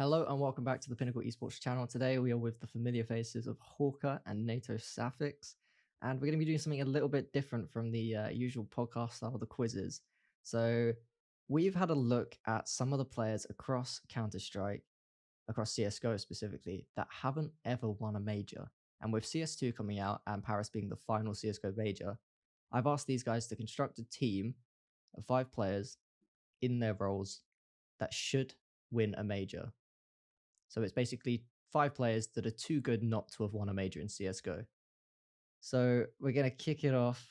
Hello and welcome back to the Pinnacle Esports channel. Today we are with the familiar faces of Hawka and NaToSaphiX, and we're going to be doing something a little bit different from the usual podcast style, the quizzes. So we've had a look at some of the players across Counter-Strike, across CSGO specifically, that haven't ever won a major. And with CS2 coming out and Paris being the final CSGO major, I've asked these guys to construct a team of 5 players in their roles that should win a major. So it's basically 5 players that are too good not to have won a major in CSGO. So we're going to kick it off.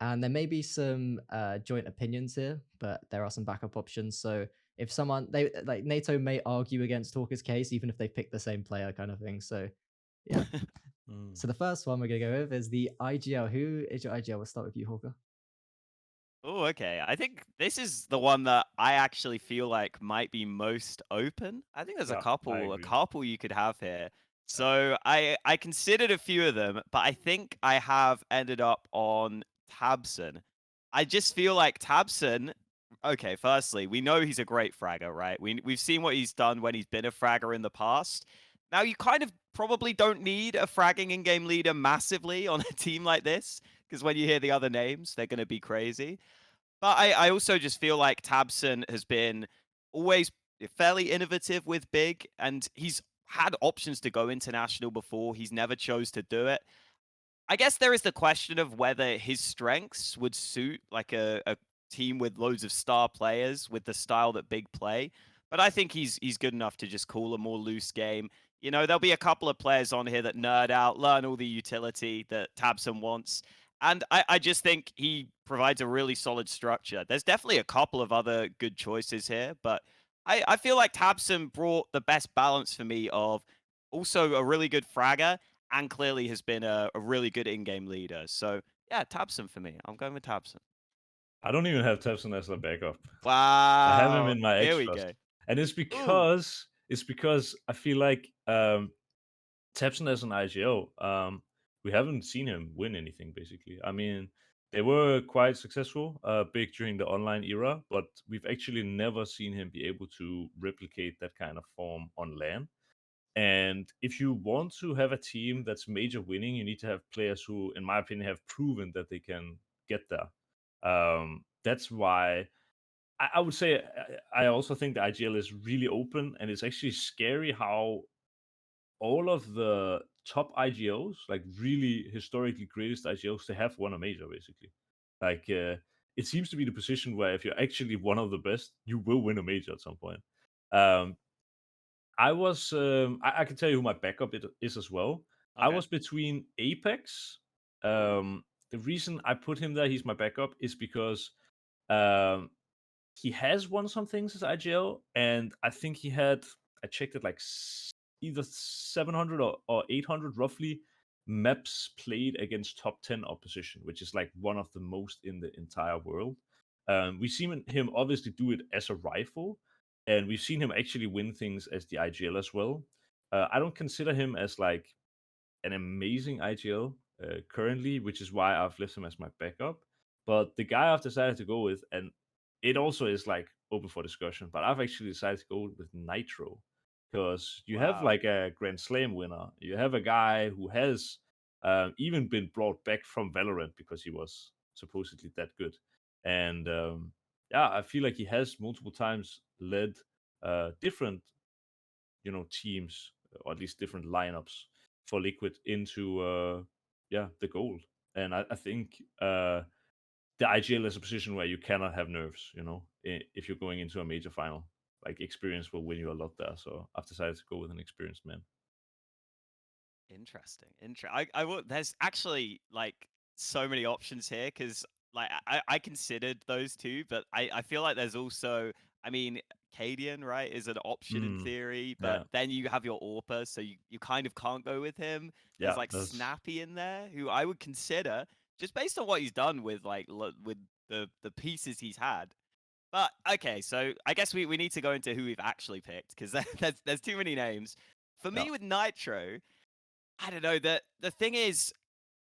And there may be some joint opinions here, but there are some backup options. So if someone, they like NATO may argue against Talker's case, even if they pick the same player kind of thing. So yeah. So the first one we're going to go with is the IGL. Who is your IGL? We'll start with you, Hawker. Oh, okay. I think this is the one that I actually feel like might be most open. I think there's a Yeah, I couple, a agree. couple you could have here. Yeah. So I considered a few of them, but I think I have ended up on Tabson. I just feel like Tabson. Okay, firstly, we know he's a great fragger, right? We've seen what he's done when he's been a fragger in the past. Now you kind of probably don't need a fragging in-game leader massively on a team like this, because when you hear the other names, they're going to be crazy. But I also just feel like Tabson has been always fairly innovative with big, and he's had options to go international before. He's never chose to do it. I guess there is the question of whether his strengths would suit like a team with loads of star players with the style that big play. But I think he's good enough to just call a more loose game. You know, there'll be a couple of players on here that nerd out, learn all the utility that Tabson wants. And I just think he provides a really solid structure. There's definitely a couple of other good choices here, but I feel like Tabson brought the best balance for me of also a really good fragger and clearly has been a really good in-game leader. So yeah, Tabson for me. I'm going with Tabson. I don't even have Tefson as a backup. I have him Wow. in my Here we extras. go. And Ooh. it's because I feel like Tefson as an IGO, we haven't seen him win anything basically. I mean, they were quite successful, big during the online era, but we've actually never seen him be able to replicate that kind of form on LAN. And if you want to have a team that's major winning, you need to have players who, in my opinion, have proven that they can get there. That's why I would say I also think the IGL is really open, and it's actually scary how all of the top IGOs, like really historically greatest IGOs, they have won a major basically. Like it seems to be the position where if you're actually one of the best, you will win a major at some point. Um, I can tell you who my backup is as well. I Okay. was between Apex. Ooh. The reason I put him there, he's my backup, is because um, he has won some things as IGL, and I think he had, I checked it like either 700 or 800 roughly maps played against top 10 opposition, which is like one of the most in the entire world. We've seen him obviously do it as a rifle, and we've seen him actually win things as the IGL as well. I don't consider him as like an amazing IGL currently, which is why I've left him as my backup. But the guy I've decided to go with, and it also is like open for discussion, but I've actually decided to go with Nitro because you have Wow. like a Grand Slam winner. You have a guy who has even been brought back from Valorant because he was supposedly that good. And yeah, I feel like he has multiple times led different, teams or at least different lineups for Liquid into the gold. And I think the IGL is a position where you cannot have nerves, if you're going into a major final. Like experience will win you a lot there. So I've decided to go with an experienced man. Interesting. I will. There's actually like so many options here because like I considered those two, but I feel like there's also. I mean, Cadian, right, is an option in Mm, theory, but yeah, then you have your Orpa, so you kind of can't go with him. There's yeah, like that's Snappy in there, who I would consider just based on what he's done with like with the pieces he's had. But okay, so I guess we need to go into who we've actually picked because there's too many names. For yeah. me with Nitro, I don't know. The thing is,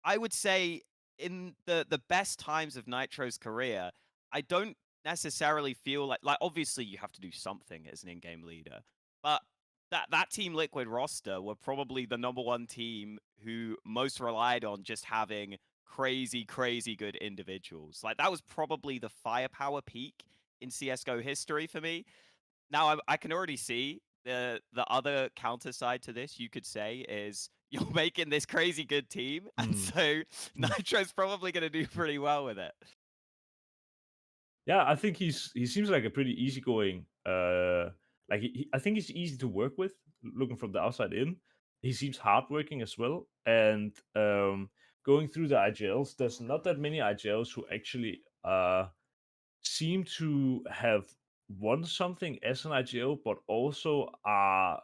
I would say in the best times of Nitro's career, I don't necessarily feel like obviously you have to do something as an in-game leader, But that Team Liquid roster were probably the #1 team who most relied on just having crazy good individuals. Like that was probably the firepower peak in CS:GO history for me. Now I can already see the other counter side to this. You could say is you're making this crazy good team, and Mm. so Nitro's probably going to do pretty well with it. Yeah, I think he seems like a pretty easygoing. Like I think he's easy to work with. Looking from the outside in, he seems hardworking as well. And going through the IGLs, there's not that many IGLs who actually seem to have won something as an IGL, but also are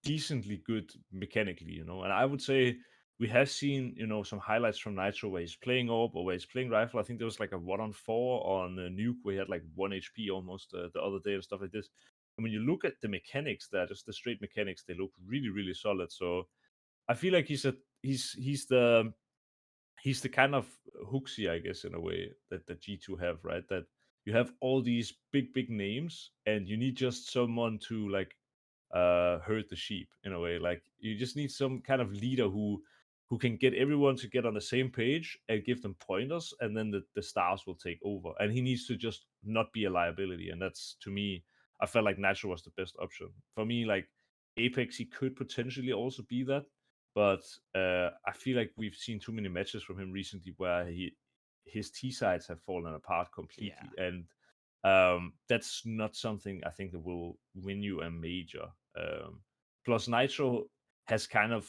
decently good mechanically, you know. And I would say we have seen, you know, some highlights from Nitro where he's playing AWP or where he's playing rifle. I think there was like a 1-on-4 on Nuke where he had like 1 HP almost the other day and stuff like this. And when you look at the mechanics there, just the straight mechanics, they look really solid. So I feel like he's the kind of Hooksy, I guess, in a way that the G2 have, right? That you have all these big names and you need just someone to like herd the sheep in a way. Like you just need some kind of leader who can get everyone to get on the same page and give them pointers, and then the stars will take over. And he needs to just not be a liability. And that's, to me, I felt like Natural was the best option. For me, like Apex, he could potentially also be that. But I feel like we've seen too many matches from him recently where his T sides have fallen apart Yeah. completely. And that's not something I think that will win you a major. Plus, Nitro has kind of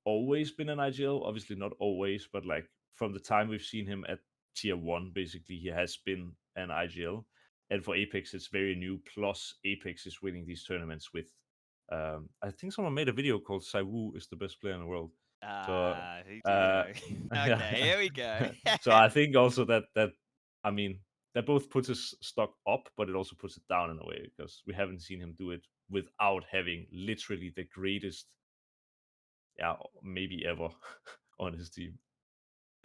always been an IGL. Obviously, not always, but like from the time we've seen him at tier 1, basically, he has been an IGL. And for Apex, it's very new. Plus, Apex is winning these tournaments with. I think someone made a video called Saiwu is the best player in the world. So, Who do you uh, know? yeah. Okay, here we go. So I think also that I mean that both puts his stock up, but it also puts it down in a way because we haven't seen him do it without having literally the greatest, yeah, maybe ever on his team.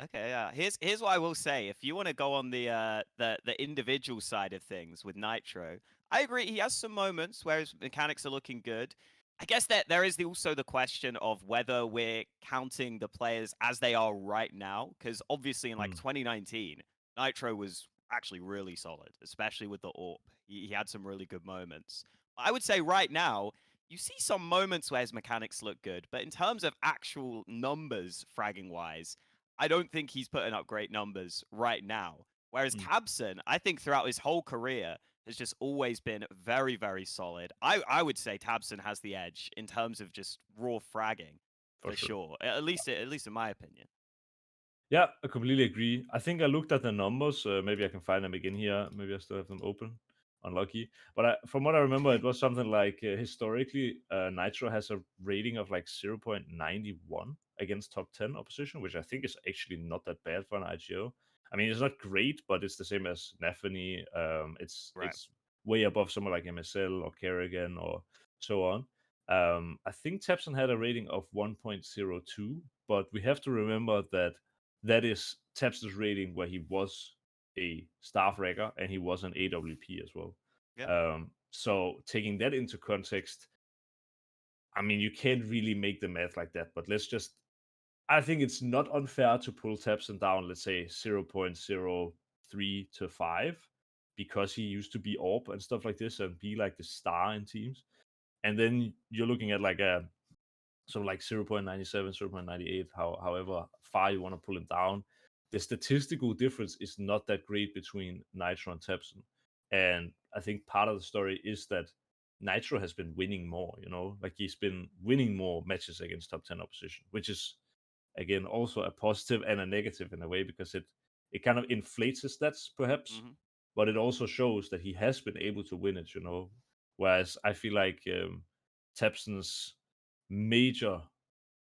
Okay, yeah. Here's what I will say. If you want to go on the individual side of things with Nitro, I agree. He has some moments where his mechanics are looking good. I guess that there is also the question of whether we're counting the players as they are right now, because obviously in like Mm, 2019, Nitro was actually really solid, especially with the AWP. He had some really good moments. I would say right now, you see some moments where his mechanics look good, but in terms of actual numbers, fragging wise, I don't think he's putting up great numbers right now. Whereas mm, tabseN, I think throughout his whole career, has just always been very solid. I would say tabseN has the edge in terms of just raw fragging for for sure. sure. At least in my opinion. Yeah, I completely agree. I think I looked at the numbers. Maybe I can find them again here. Maybe I still have them open. Unlucky. But from what I remember, it was something like historically, Nitro has a rating of like 0.91 against top 10 opposition, which I think is actually not that bad for an IGO. I mean, it's not great, but it's the same as Nafany. Right. It's way above someone like MSL or Kerrigan or so on. I think tabseN had a rating of 1.02, but we have to remember that that is tabseN's rating where he was a staff wrecker and he was an AWP as well. Yep. So taking that into context, I mean, you can't really make the math like that, but let's just, I think it's not unfair to pull tabseN down, let's say 0.03 to 5, because he used to be AWP and stuff like this and be like the star in teams. And then you're looking at like a so like 0.97, 0.98, however far you want to pull it down. The statistical difference is not that great between Nitro and tabseN. And I think part of the story is that Nitro has been winning more, you know, like he's been winning more matches against top 10 opposition, which is again also a positive and a negative in a way because it kind of inflates his stats perhaps, Hmm. but it also shows that he has been able to win it, you know. Whereas I feel like tabseN's major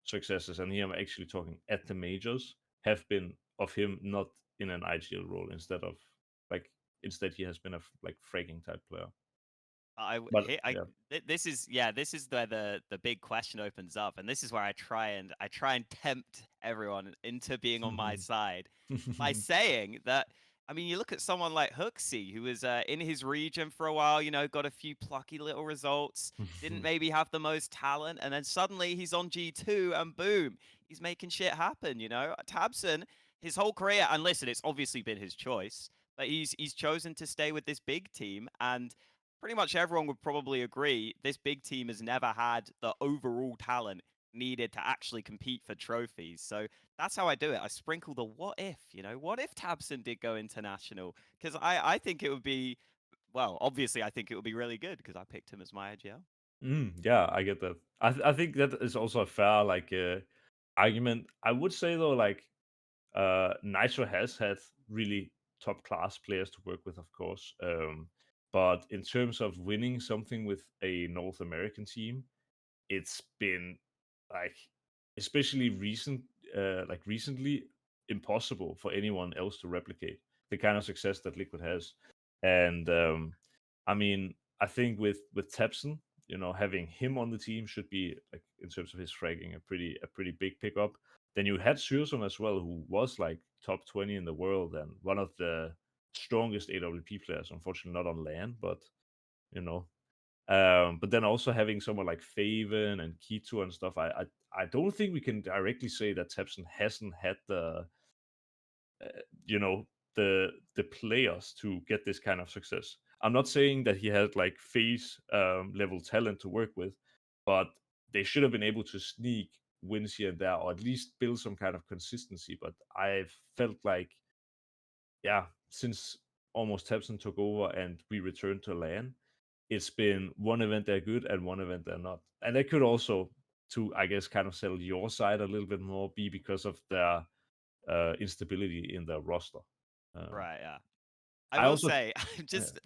successes, and here I'm actually talking at the majors, have been of him not in an IGL role like instead he has been a like fragging type player. But yeah. This is yeah, this is where the big question opens up, and this is where I try and tempt everyone into being on my side by saying that I mean, you look at someone like Hooksy, who was in his region for a while, got a few plucky little results, didn't maybe have the most talent, and then suddenly he's on G2 and boom, he's making shit happen. Tabson, his whole career, and listen, it's obviously been his choice, but he's chosen to stay with this big team, and pretty much everyone would probably agree this big team has never had the overall talent needed to actually compete for trophies. So that's how I do it. I sprinkle the what if, what if Tabson did go international? Because I think it would be, well, obviously, I think it would be really good because I picked him as my IGL. Yeah, I get that. I think that is also a fair like argument. I would say though, like Nitro has had really top class players to work with, of course. But in terms of winning something with a North American team, it's been like, especially recently, impossible for anyone else to replicate the kind of success that Liquid has. And I mean, I think with Tepson, having him on the team should be, like, in terms of his fragging, a pretty big pickup. Then you had Surzon as well, who was like top 20 in the world and one of the strongest AWP players. Unfortunately, not on LAN, but you know, but then also having someone like Faven and Kito and stuff, I don't think we can directly say that Tepson hasn't had uh, you know the players to get this kind of success. I'm not saying that he had like face level talent to work with, but they should have been able to sneak wins here and there, or at least build some kind of consistency. But I've felt like, yeah, since almost Tepson took over and we returned to LAN, it's been one event they're good and one event they're not. And that could also, to I guess, kind of sell your side a little bit more, be because of their instability in their roster. Um, Right, yeah. I I will also, say, I'm just,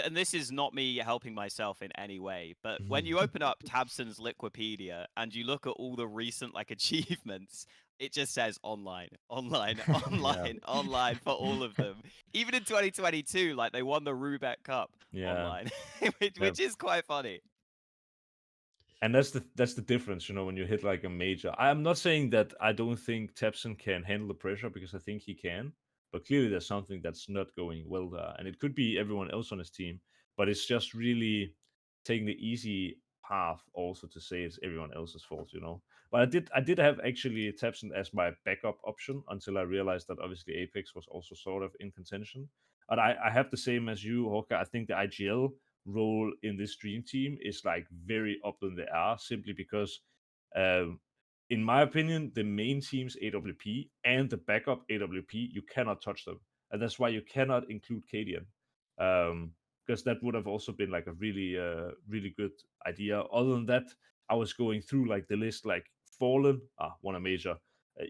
and this is not me helping myself in any way, but when you open up Tabson's Liquipedia and you look at all the recent like achievements, it just says online, online, yeah, online, online for all of them. Even in 2022, like they won the Rubek Cup yeah, online, yeah. which is quite funny. And that's the difference, when you hit like a major. I'm not saying that I don't think Tepson can handle the pressure, because I think he can, but clearly there's something that's not going well there, and it could be everyone else on his team, but it's just really taking the easy path also to say it's everyone else's fault. But I did have actually Tepson as my backup option until I realized that obviously Apex was also sort of in contention. But I have the same as you, Hawka. I think the IGL role in this dream team is like very up in the air, simply because um, in my opinion, the main team's AWP and the backup AWP, you cannot touch them, and that's why you cannot include Cadian, because that would have also been like a really good idea. Other than that, I was going through like the list, like Fallen, won a major.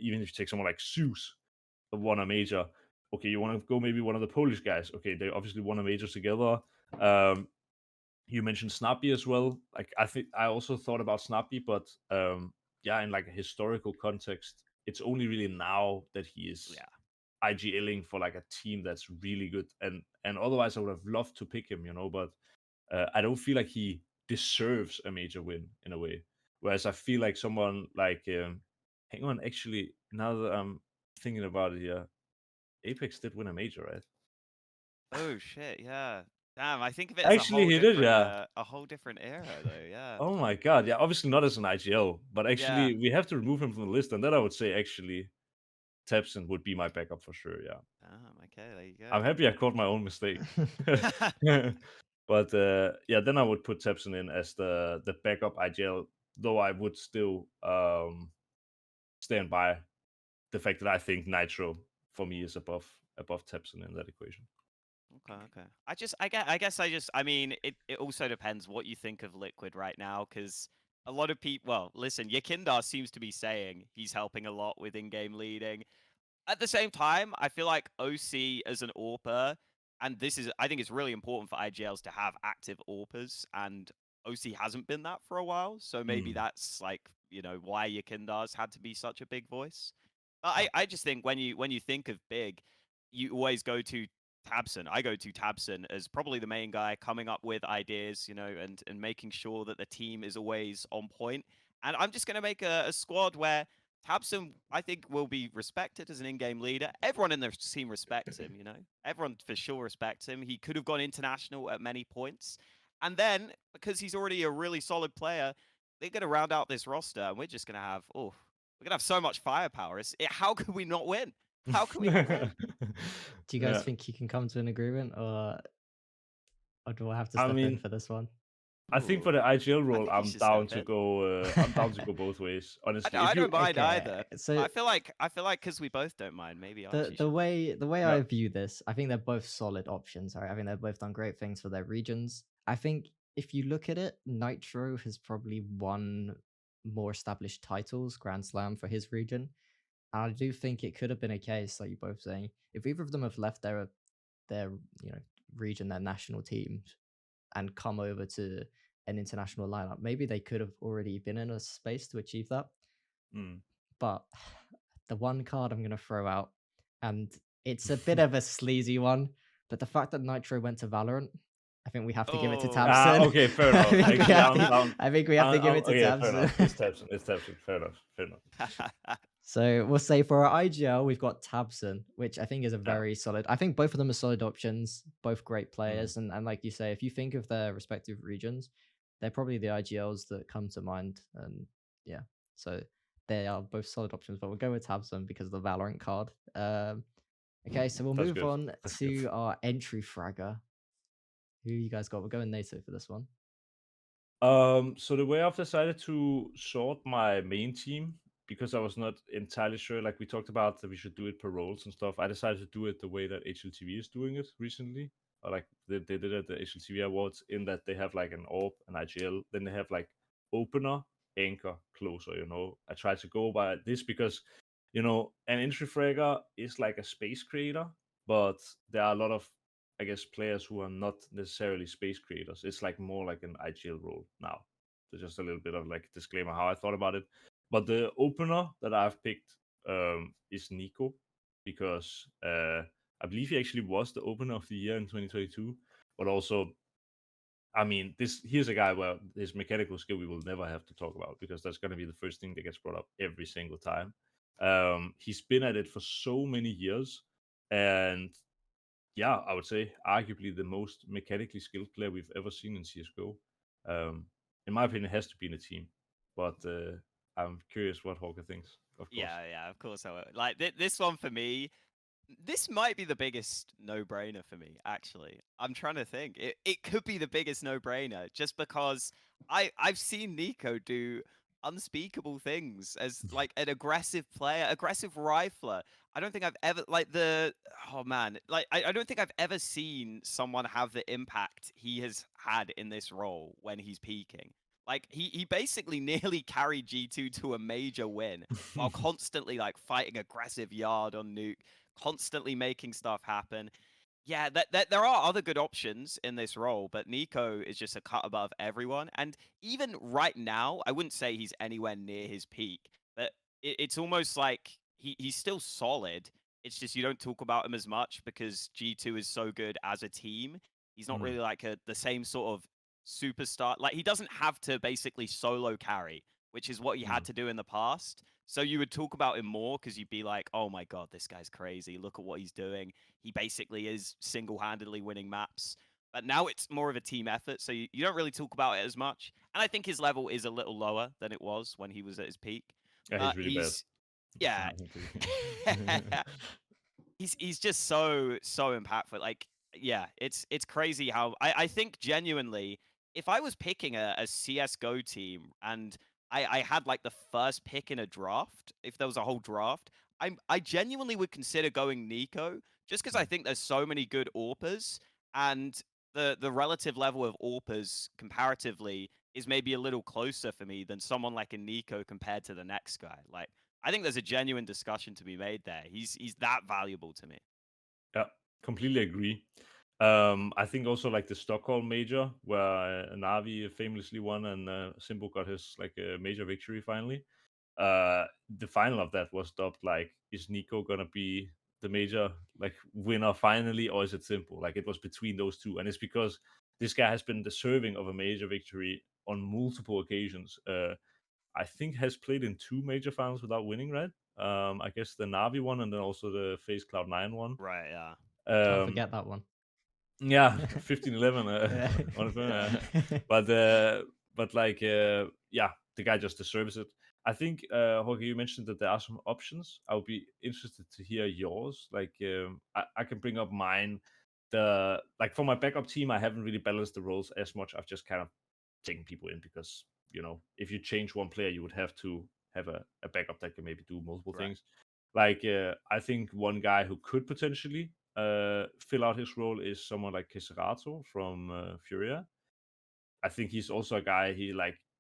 Even if you take someone like Zeus, won a major. Okay, you want to go maybe one of the Polish guys. Okay, they obviously won a major together. Um, you mentioned Snappy as well. Like, I think I also thought about Snappy, but yeah, in like a historical context, it's only really now that he is Yeah. IGLing for like a team that's really good. And otherwise, I would have loved to pick him, but I don't feel like he deserves a major win in a way. Whereas I feel like someone like, hang on, actually, now that I'm thinking about it here, Apex did win a major, right? Oh shit, yeah. Damn, I think of it as Actually, he did, yeah. a whole different era though. Yeah. Oh my god, yeah, obviously not as an IGL, but Yeah. actually we have to remove him from the list, and then I would say actually Tepson would be my backup for sure, yeah. Damn. Okay, there you I'm go. happy I caught my own mistake. But yeah, then I would put Tepson in as the backup IGL, though I would still stand by the fact that I think Nitro for me is above Tepson in that equation. Okay, okay. I mean, it also depends what you think of Liquid right now, because a lot of people, well, listen, Yakindar seems to be saying he's helping a lot with in-game leading. At the same time, I feel like OC as an AWPer, and I think it's really important for IGLs to have active AWPers, and OC hasn't been that for a while, so maybe Mm. that's like, why Yakindar's had to be such a big voice. Ah, I just think when you think of big, you always go to Tabson. I go to Tabson as probably the main guy coming up with ideas, and making sure that the team is always on point. And I'm just going to make a squad where Tabson, I think, will be respected as an in-game leader. Everyone in the team respects him, you know. Everyone for sure respects him. He could have gone international at many points. And then, because he's already a really solid player, they're going to round out this roster, and we're just going to have, we're going to have so much firepower. How could we not win? How can we not win? Do you guys think you can come to an agreement, or do I have to I step in mean, for this one? I think for Ooh, the IGL I role, think you I'm should down step to in. go. I'm down to go both ways. Honestly, if I you don't mind Okay, either. so I feel like because we both don't mind, maybe the Archie the should. way yeah. I view this, I think they're both solid options. Right? I think they've both done great things for their regions. I think if you look at it, Nitro has probably won more established titles, Grand Slam for his region. And I do think it could have been a case, like you both saying, if either of them have left their region, their national teams, and come over to an international lineup, maybe they could have already been in a space to achieve that. Mm. But the one card I'm going to throw out, and it's a bit of a sleazy one, but the fact that Nitro went to Valorant, I think we have to give it to Oh, Tabson. Okay, fair enough. I think we Actually, have I'm to, down. I think we have to give it to Okay, fair Tabson. enough. It's Tabson. It's Tabson. Fair enough. Fair enough. So we'll say for our IGL, we've got Tabson, which I think is a Yeah. very solid. I think both of them are solid options, both great Mm. players. And like you say, if you think of their respective regions, they're probably the IGLs that come to mind. And yeah, so they are both solid options, but we'll go with Tabson because of the Valorant card. Okay, so we'll That's move good. on That's to good. our entry fragger. Who you guys got? We're going NATO for this one. So the way I've decided to sort my main team, because I was not entirely sure, like we talked about that we should do it per roles and stuff, I decided to do it the way that HLTV is doing it recently. Or like they did it at the HLTV Awards, in that they have like an AWP, an IGL, then they have like opener, anchor, closer, you know. I tried to go by this because, you know, an entry fragger is like a space creator, but there are a lot of, I guess, players who are not necessarily space creators. It's like more like an IGL role now. So just a little bit of like disclaimer how I thought about it. But the opener that I've picked is Nico, because I believe he actually was the opener of the year in 2022. But also, I mean, here's a guy where his mechanical skill we will never have to talk about, because that's going to be the first thing that gets brought up every single time. He's been at it for so many years, and yeah, I would say arguably the most mechanically skilled player we've ever seen in CSGO. In my opinion, it has to be in a team, but I'm curious what Hawker thinks, of course. yeah, of course I will. Like this one for me, this might be the biggest no-brainer for me, actually. I'm trying to think. It could be the biggest no-brainer just because I've seen Nico do unspeakable things as like an aggressive player, aggressive rifler. I don't think I've ever oh man, like I don't think I've ever seen someone have the impact he has had in this role when he's peaking. Like he basically nearly carried G2 to a major win while constantly like fighting aggressive yard on Nuke, constantly making stuff happen. Yeah, there are other good options in this role, but Nico is just a cut above everyone. And even right now, I wouldn't say he's anywhere near his peak, but it's almost like he's still solid. It's just you don't talk about him as much because G2 is so good as a team. He's not really like the same sort of superstar. Like he doesn't have to basically solo carry, which is what he had to do in the past. So you would talk about him more because you'd be like, oh my God, this guy's crazy. Look at what he's doing. He basically is single-handedly winning maps. But now it's more of a team effort, so you don't really talk about it as much. And I think his level is a little lower than it was when he was at his peak. Yeah, he's really bad. Yeah. he's just so impactful. Like, yeah, it's crazy how I think genuinely, if I was picking a CS:GO team and I had like the first pick in a draft, if there was a whole draft, I genuinely would consider going Nico, just because I think there's so many good AWPers, and the relative level of AWPers comparatively is maybe a little closer for me than someone like a Nico compared to the next guy. Like, I think there's a genuine discussion to be made there. He's that valuable to me. Yeah, completely agree. I think also like the Stockholm major, where Navi famously won, and Simbo got his like a major victory finally. The final of that was dubbed like, is Nico gonna be the major like winner finally, or is it Simbo? Like it was between those two, and it's because this guy has been deserving of a major victory on multiple occasions. I think has played in 2 major finals without winning, right? I guess the Navi one and then also the FaZe Cloud9 one. Right, yeah. Can't Um, forget that one. yeah, 15-11. Yeah. One of them. But like, yeah, the guy just deserves it. I think, Jorge, you mentioned that there are some options. I would be interested to hear yours. Like, I can bring up mine. Like for my backup team, I haven't really balanced the roles as much. I've just kind of taken people in because if you change one player, you would have to have a backup that can maybe do multiple Right. things. Like, I think one guy who could potentially fill out his role is someone like Keserato from Furia. I think he's also a guy he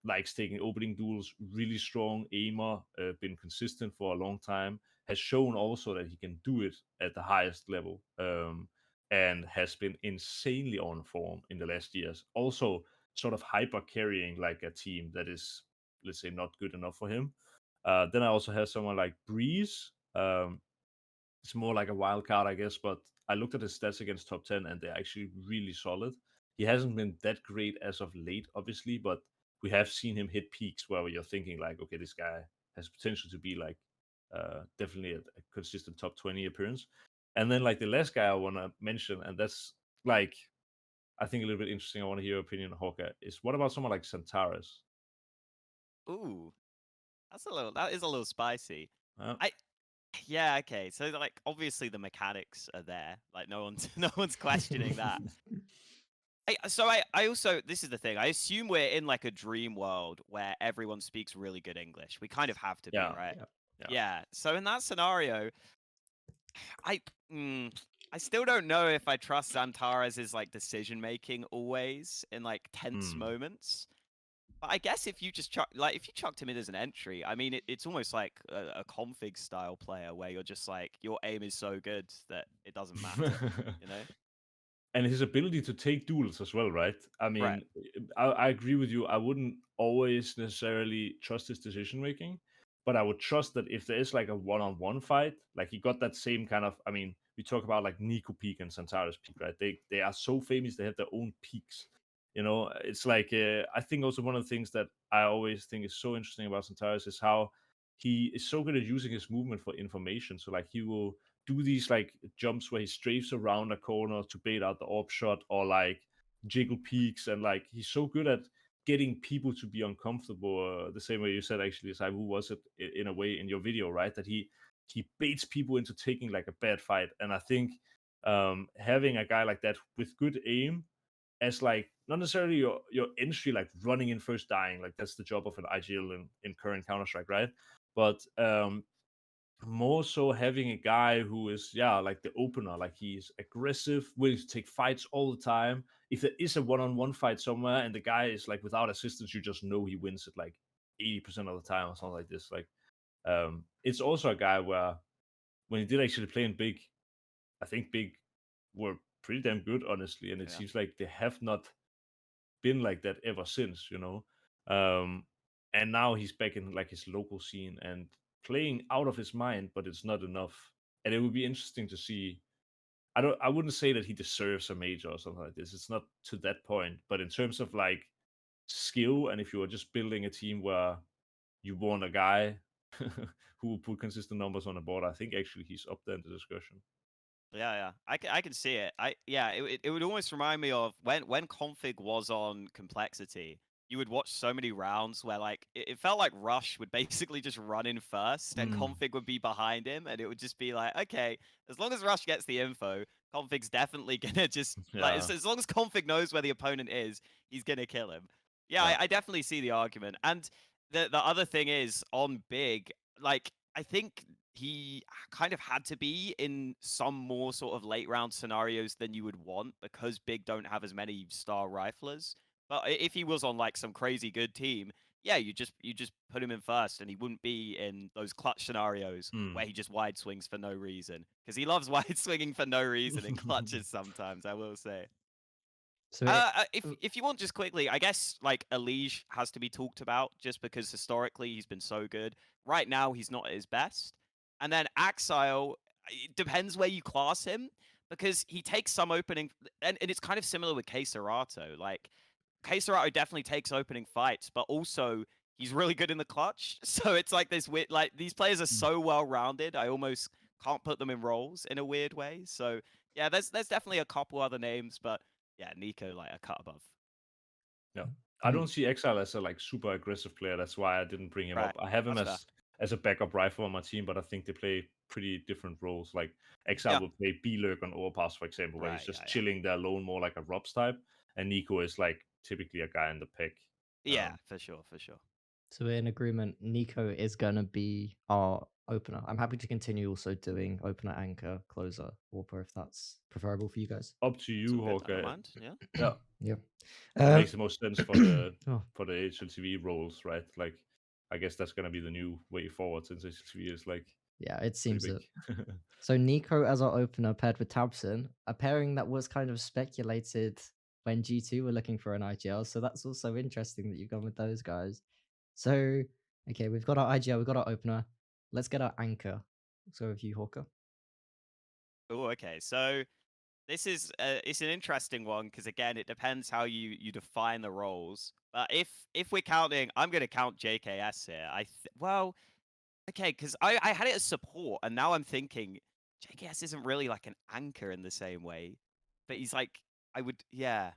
likes taking opening duels, really strong aimer, been consistent for a long time, has shown also that he can do it at the highest level, and has been insanely on form in the last years. Also, sort of hyper carrying like a team that is, let's say, not good enough for him. Then I also have someone like Breeze. It's more like a wild card, I guess. But I looked at his stats against top 10, and they're actually really solid. He hasn't been that great as of late, obviously, but we have seen him hit peaks where you're thinking like, okay, this guy has potential to be like definitely a consistent top 20 appearance. And then like the last guy I want to mention, and that's like I think a little bit interesting. I want to hear your opinion on Hawka. Is what about someone like Santaris? Ooh, that is a little spicy. Uh, I Yeah, okay. So like obviously the mechanics are there. Like no one's no one's questioning that. I also, this is the thing. I assume we're in like a dream world where everyone speaks really good English. We kind of have to be, yeah, right? Yeah. yeah. Yeah. So in that scenario, I mm, I still don't know if I trust Xantares' like decision making always in like tense Hmm. moments. But I guess if you just if you chucked him in as an entry, I mean it's almost like a config style player where you're just like your aim is so good that it doesn't matter, you know? And his ability to take duels as well, right? I Right. mean, I agree with you. I wouldn't always necessarily trust his decision making, but I would trust that if there is like a one-on-one fight, like he got that same kind of. I mean, we talk about like Nico peak and Santaris peak, right? They are so famous. They have their own peaks. It's like I think also one of the things that I always think is so interesting about Santaris is how he is so good at using his movement for information. So like he will do these like jumps where he strafes around a corner to bait out the orb shot or like jiggle peaks, and like he's so good at getting people to be uncomfortable, the same way you said actually, Saibu, was it in a way in your video, right? That he baits people into taking like a bad fight. And I think having a guy like that with good aim as like not necessarily your entry, like running in first dying, like that's the job of an IGL in current Counter-Strike, right? But more so having a guy who is like the opener, like he's aggressive, willing to take fights all the time. If there is a one-on-one fight somewhere and the guy is like without assistance, you just know he wins it like 80% of the time or something like this. Like it's also a guy where when he did actually play in big, I think big were pretty damn good, honestly, and it Yeah. seems like they have not been like that ever since. um and now he's back in like his local scene and playing out of his mind, but it's not enough. And it would be interesting to see. I wouldn't say that he deserves a major or something like this. It's not to that point, but in terms of like skill, and if you are just building a team where you want a guy who will put consistent numbers on the board, I think actually he's up there in the discussion. Yeah. I can see it. It would almost remind me of when Config was on Complexity. You would watch so many rounds where like it felt like Rush would basically just run in first and Mm. Config would be behind him, and it would just be like, okay, as long as Rush gets the info, Config's definitely gonna just like Yeah, as long as Config knows where the opponent is, he's gonna kill him. Yeah, yeah. I definitely see the argument. And the other thing is on Big, like I think he kind of had to be in some more sort of late round scenarios than you would want because Big don't have as many star riflers. But if he was on like some crazy good team, yeah, you just put him in first, and he wouldn't be in those clutch scenarios Mm. where he just wide swings for no reason, because he loves wide swinging for no reason in clutches sometimes. I will say. So it, If you want, just quickly, I guess like Elige has to be talked about just because historically he's been so good. Right now he's not at his best, and then Axile, it depends where you class him because he takes some opening, and it's kind of similar with K Serato. Like K Serato definitely takes opening fights, but also he's really good in the clutch. So it's like this weird, like these players are so well rounded. I almost can't put them in roles in a weird way. So yeah, there's definitely a couple other names, but yeah, Nico like a cut above. Yeah. Mm. I And don't see Exile as a like super aggressive player. That's why I didn't bring him Right, up. I have him that's fair. as a backup rifle on my team, but I think they play pretty different roles. Like Exile Yeah. will play B-Lurk on Overpass, for example, where he's Right. just Yeah. chilling there alone, more like a Robs type. And Nico is like typically a guy in the pick. Yeah. For sure. For sure. so we're in agreement. Nico is gonna be our opener. I'm happy to continue also doing opener, anchor, closer, Warper if that's preferable for you guys. Up to It's you, all good. I don't Hawkeye. mind. Yeah. Yeah, Yep. what makes the most sense for the Oh, HLTV roles, right? Like, I guess that's gonna be the new way forward since HLTV is like yeah, it pretty seems big. it. So Nico as our opener paired with Tabson, a pairing that was kind of speculated when G2 were looking for an IGL. So that's also interesting that you've gone with those guys. So okay, we've got our IGL, we've got our opener. Let's get our anchor. So with you, Hawker. Oh, okay. So this is it's an interesting one because again, it depends how you define the roles. But if we're counting, I'm going to count JKS here. Well, okay, because I had it as support, and now I'm thinking JKS isn't really like an anchor in the same way, but he's like I would yeah.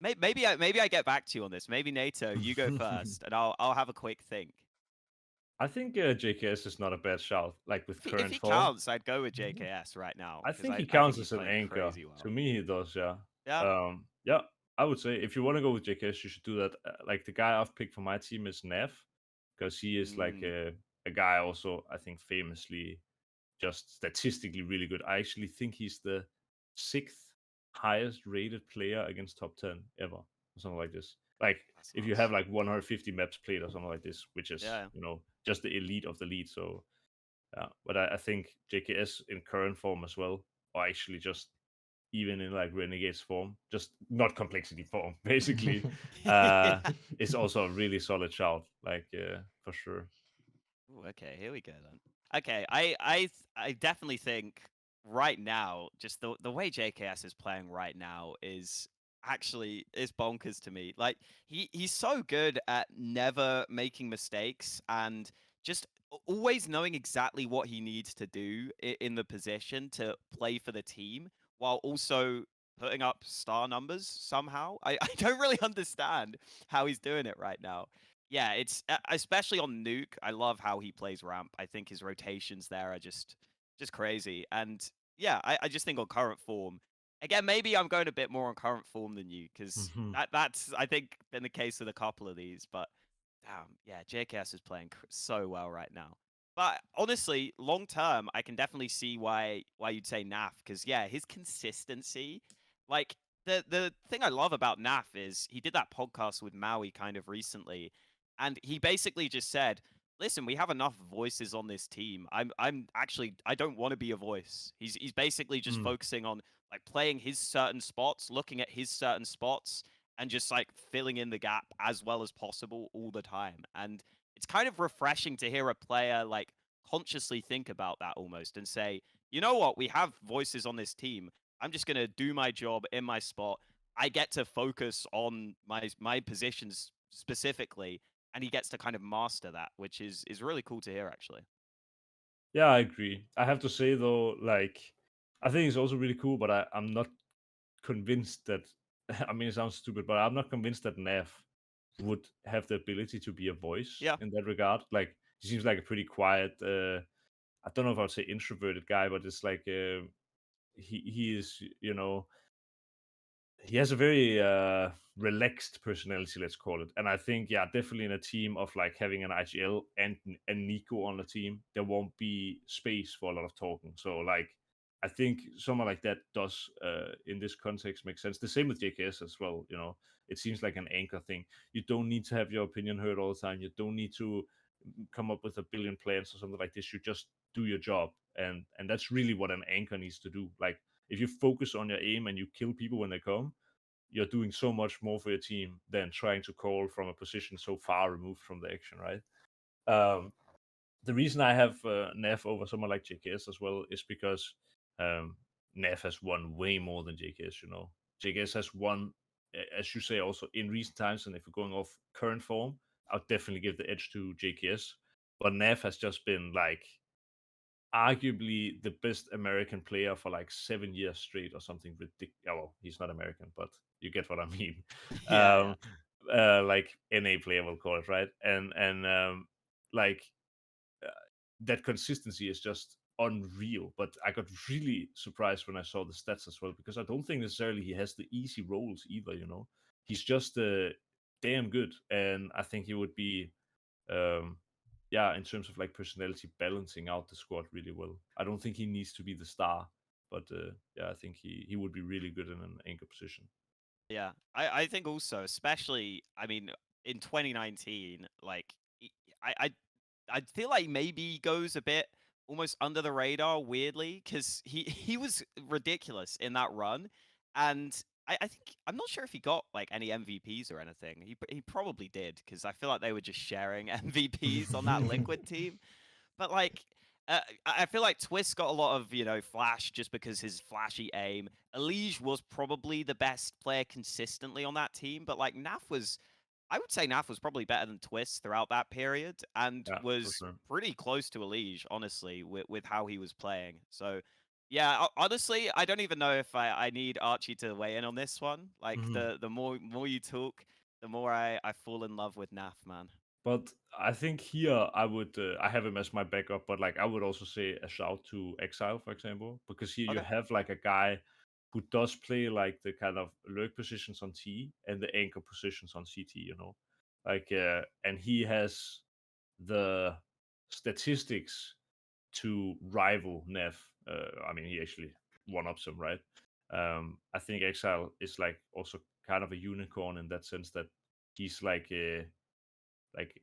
Maybe I get back to you on this. Maybe Nato, you go first, and I'll have a quick think. I think JKS is not a bad shout, like with If current he form. counts, I'd go with JKS right now I because think he I think counts he's as an playing anchor. crazy To well. me, he does, yeah. Yeah. Yeah, I would say if you want to go with JKS, you should do that. Like the guy I've picked for my team is Nev, because he is like Mm, a guy also, I think, famously just statistically really good. I actually think he's the sixth highest rated player against top 10 ever, or something like this. Like that's if you have nuts. like 150 maps played or something like this, which is, Yeah. just the elite of the lead. So yeah, but I think JKS in current form as well, or actually just even in like Renegade's form, just not complexity form, basically, is also a really solid shout, like for sure. Ooh, okay, here we go then. Okay, I definitely think right now, just the way JKS is playing right now is bonkers to me. Like he's so good at never making mistakes and just always knowing exactly what he needs to do in the position to play for the team while also putting up star numbers somehow. I don't really understand how he's doing it right now. Yeah, it's especially on Nuke. I love how he plays ramp. I think his rotations there are just crazy. And yeah, I just think on current form, again, maybe I'm going a bit more on current form than you because Mhm. that's I think been the case with a couple of these. But damn, yeah, JKS is playing so well right now. But honestly, long term, I can definitely see why you'd say NAF because yeah, his consistency, like the thing I love about NAF is he did that podcast with Maui kind of recently, and he basically just said, "Listen, we have enough voices on this team. I'm actually I don't want to be a voice." He's basically just Mm. focusing on like playing his certain spots, looking at his certain spots, and just like filling in the gap as well as possible all the time. And it's kind of refreshing to hear a player like consciously think about that almost and say, "You know what? We have voices on this team. I'm just going to do my job in my spot. I get to focus on my positions specifically, and he gets to kind of master that, which is really cool to hear actually." Yeah, I agree. I have to say though, like, I think it's also really cool, but I'm not convinced that. I mean, it sounds stupid, but I'm not convinced that Nav would have the ability to be a voice Yeah. in that regard. Like, he seems like a pretty quiet. I don't know if I would say introverted guy, but it's like he is, he has a very relaxed personality, let's call it. And I think, yeah, definitely in a team of like having an IGL and Nico on the team, there won't be space for a lot of talking. So like, I think someone like that does in this context make sense. The same with JKS as well. It seems like an anchor thing. You don't need to have your opinion heard all the time. You don't need to come up with a billion plans or something like this. You just do your job, and that's really what an anchor needs to do. Like, if you focus on your aim and you kill people when they come, you're doing so much more for your team than trying to call from a position so far removed from the action, right? The reason I have Neff over someone like JKS as well is because Neff has won way more than JKS. JKS has won, as you say, also in recent times, and if we're going off current form, I'll definitely give the edge to JKS. But Nav has just been like arguably the best American player for like 7 years straight or something ridiculous. Well, he's not American, but you get what I mean. Yeah, Um, like NA player, we'll call it, right? And like uh, that consistency is just unreal. But I got really surprised when I saw the stats as well, because I don't think necessarily he has the easy roles either. He's just damn good, and I think he would be um yeah, in terms of like personality, balancing out the squad really well. I don't think he needs to be the star, but yeah, I think he would be really good in an anchor position. yeah. I think also, especially, I mean, in 2019, like I I feel like maybe he goes a bit almost under the radar weirdly because he was ridiculous in that run, and I think I'm not sure if he got like any MVPs or anything. He probably did because I feel like they were just sharing MVPs on that Liquid team. But like, I feel like Twist got a lot of flash just because his flashy aim. Elige was probably the best player consistently on that team, but like Naf was, I would say Naf was probably better than Twist throughout that period and Yeah, for was sure. pretty close to Elige, honestly, with how he was playing. So yeah, honestly, I don't even know if I need Archie to weigh in on this one. Like Mhm. the more you talk, the more I fall in love with Naf, man. But I think here I would I have him as my backup, but like I would also say a shout to Exile, for example, because here you Okay. have like a guy who does play like the kind of lurk positions on T and the anchor positions on CT, like and he has the statistics to rival Nev. I mean, he actually one ups him, right? I think Exile is like also kind of a unicorn in that sense that he's like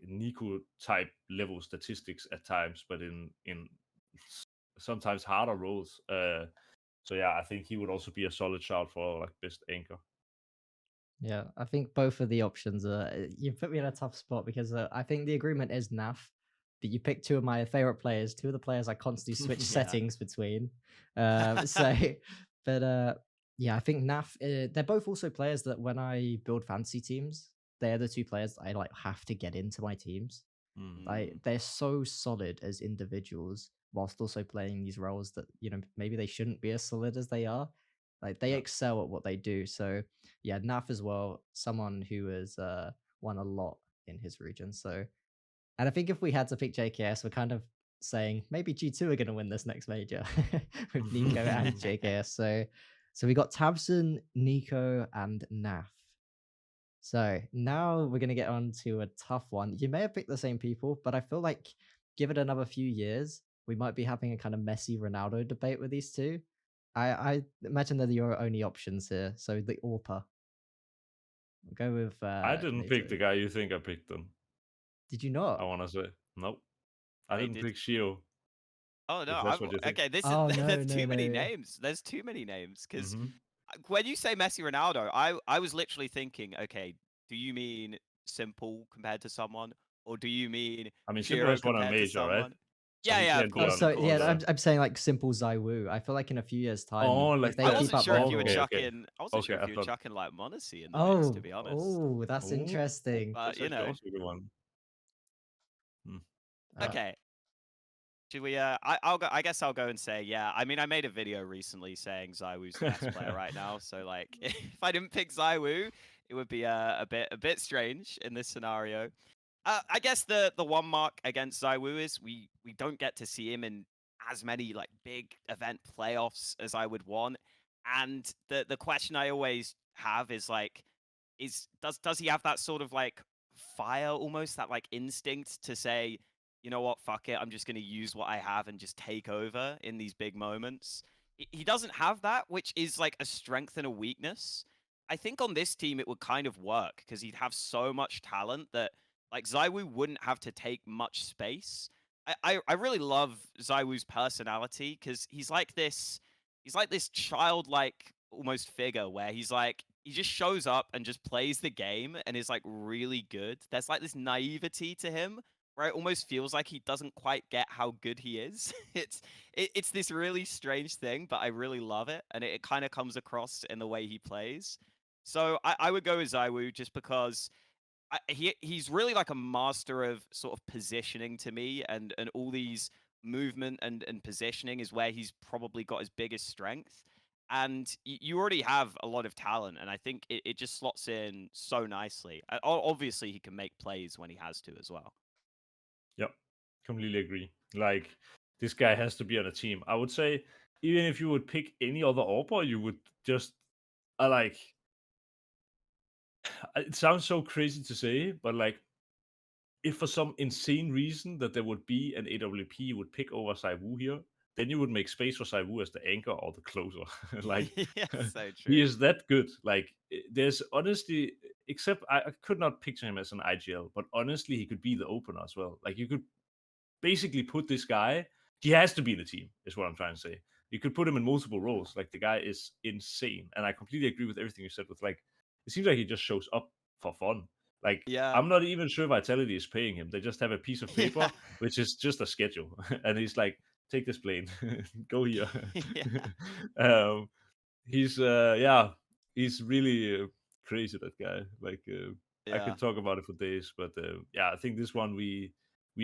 Nico type level statistics at times, but in sometimes harder roles. So yeah, I think he would also be a solid shout for like best anchor. Yeah, I think both of the options are. You put me in a tough spot because I think the agreement is NAF, but you picked two of my favorite players, two of the players I constantly switch Yeah. settings between. So, but yeah, I think NAF. They're both also players that when I build fantasy teams, they're the two players that I like have to get into my teams. Mm. Like they're so solid as individuals, whilst also playing these roles that maybe they shouldn't be as solid as they are. Like they Yeah. excel at what they do. So yeah, Naf as well, someone who has won a lot in his region. So, and I think if we had to pick JKS, we're kind of saying maybe G2 are going to win this next major with Nico and JKS. So we got Tabson, Nico, and Naf. So now we're going to get on to a tough one. You may have picked the same people, but I feel like give it another few years, we might be having a kind of Messi Ronaldo debate with these two. I imagine they're your only options here. So the AWPA. We'll go with I didn't pick NATO. the guy you think I picked them. Did you I not? want to say nope. I Wait, didn't did pick Shio. Oh no, If that's I'm what you think. okay. This is Oh no, there's no, too many no. names. There's too many names because Mm-hmm. when you say Messi Ronaldo, I was literally thinking, okay, do you mean simple compared to someone, or do you mean I mean, Simple Shiro has won a compared to major, right? someone? So Yeah, he yeah, can't be Oh, of so on yeah, course. the. I'm saying like simple Zaiwu. I feel like in a few years' Oh, time, if like they I that. keep wasn't up sure their if you were Okay, form. okay, chucking. I wasn't sure okay. if I you were thought. chucking like Monacy in the mix, to Oh, be honest. oh, that's Oh, interesting. But that's actually also a good one. Hmm. Uh, okay. Should we? I'll go. I guess I'll go and say, yeah. I mean, I made a video recently saying Zywoo's the best player right now. So, like, if I didn't pick Zywoo, it would be a bit strange in this scenario. I guess the one mark against Zywoo is we don't get to see him in as many like big event playoffs as I would want. And the question I always have is like, does he have that sort of like fire, almost that like instinct to say, you know what, fuck it, I'm just going to use what I have and just take over in these big moments. He doesn't have that, which is like a strength and a weakness. I think on this team it would kind of work because he'd have so much talent that like Zywoo wouldn't have to take much space. I really love Zywoo's personality because he's like this childlike almost figure where he's like he just shows up and just plays the game and is like really good. There's like this naivety to him where it almost feels like he doesn't quite get how good he is. It's this really strange thing, but I really love it, and it kind of comes across in the way he plays. So I would go with Zywoo just because he's really like a master of sort of positioning to me, and all these movement and positioning is where he's probably got his biggest strength. And you already have a lot of talent, and I think it just slots in so nicely. Obviously, he can make plays when he has to as well. Yep, completely agree. Like this guy has to be on a team. I would say even if you would pick any other AWPer, you would just like. It sounds so crazy to say, but like if for some insane reason that there would be an AWP you would pick over Saiwu here, then you would make space for Saiwu as the anchor or the closer. Like Yeah, so he true. is that good. Like there's honestly, except I could not picture him as an IGL, but honestly he could be the opener as well. Like you could basically put this guy. He has to be the team, is what I'm trying to say. You could put him in multiple roles. Like the guy is insane, and I completely agree with everything you said. With like, it seems like he just shows up for fun. Like Yeah, I'm not even sure Vitality is paying him. They just have a piece of yeah, paper, which is just a schedule, and he's like, "Take this plane, go here." yeah, um, he's yeah, he's really crazy. That guy. Like I yeah. could talk about it for days, but yeah, I think this one we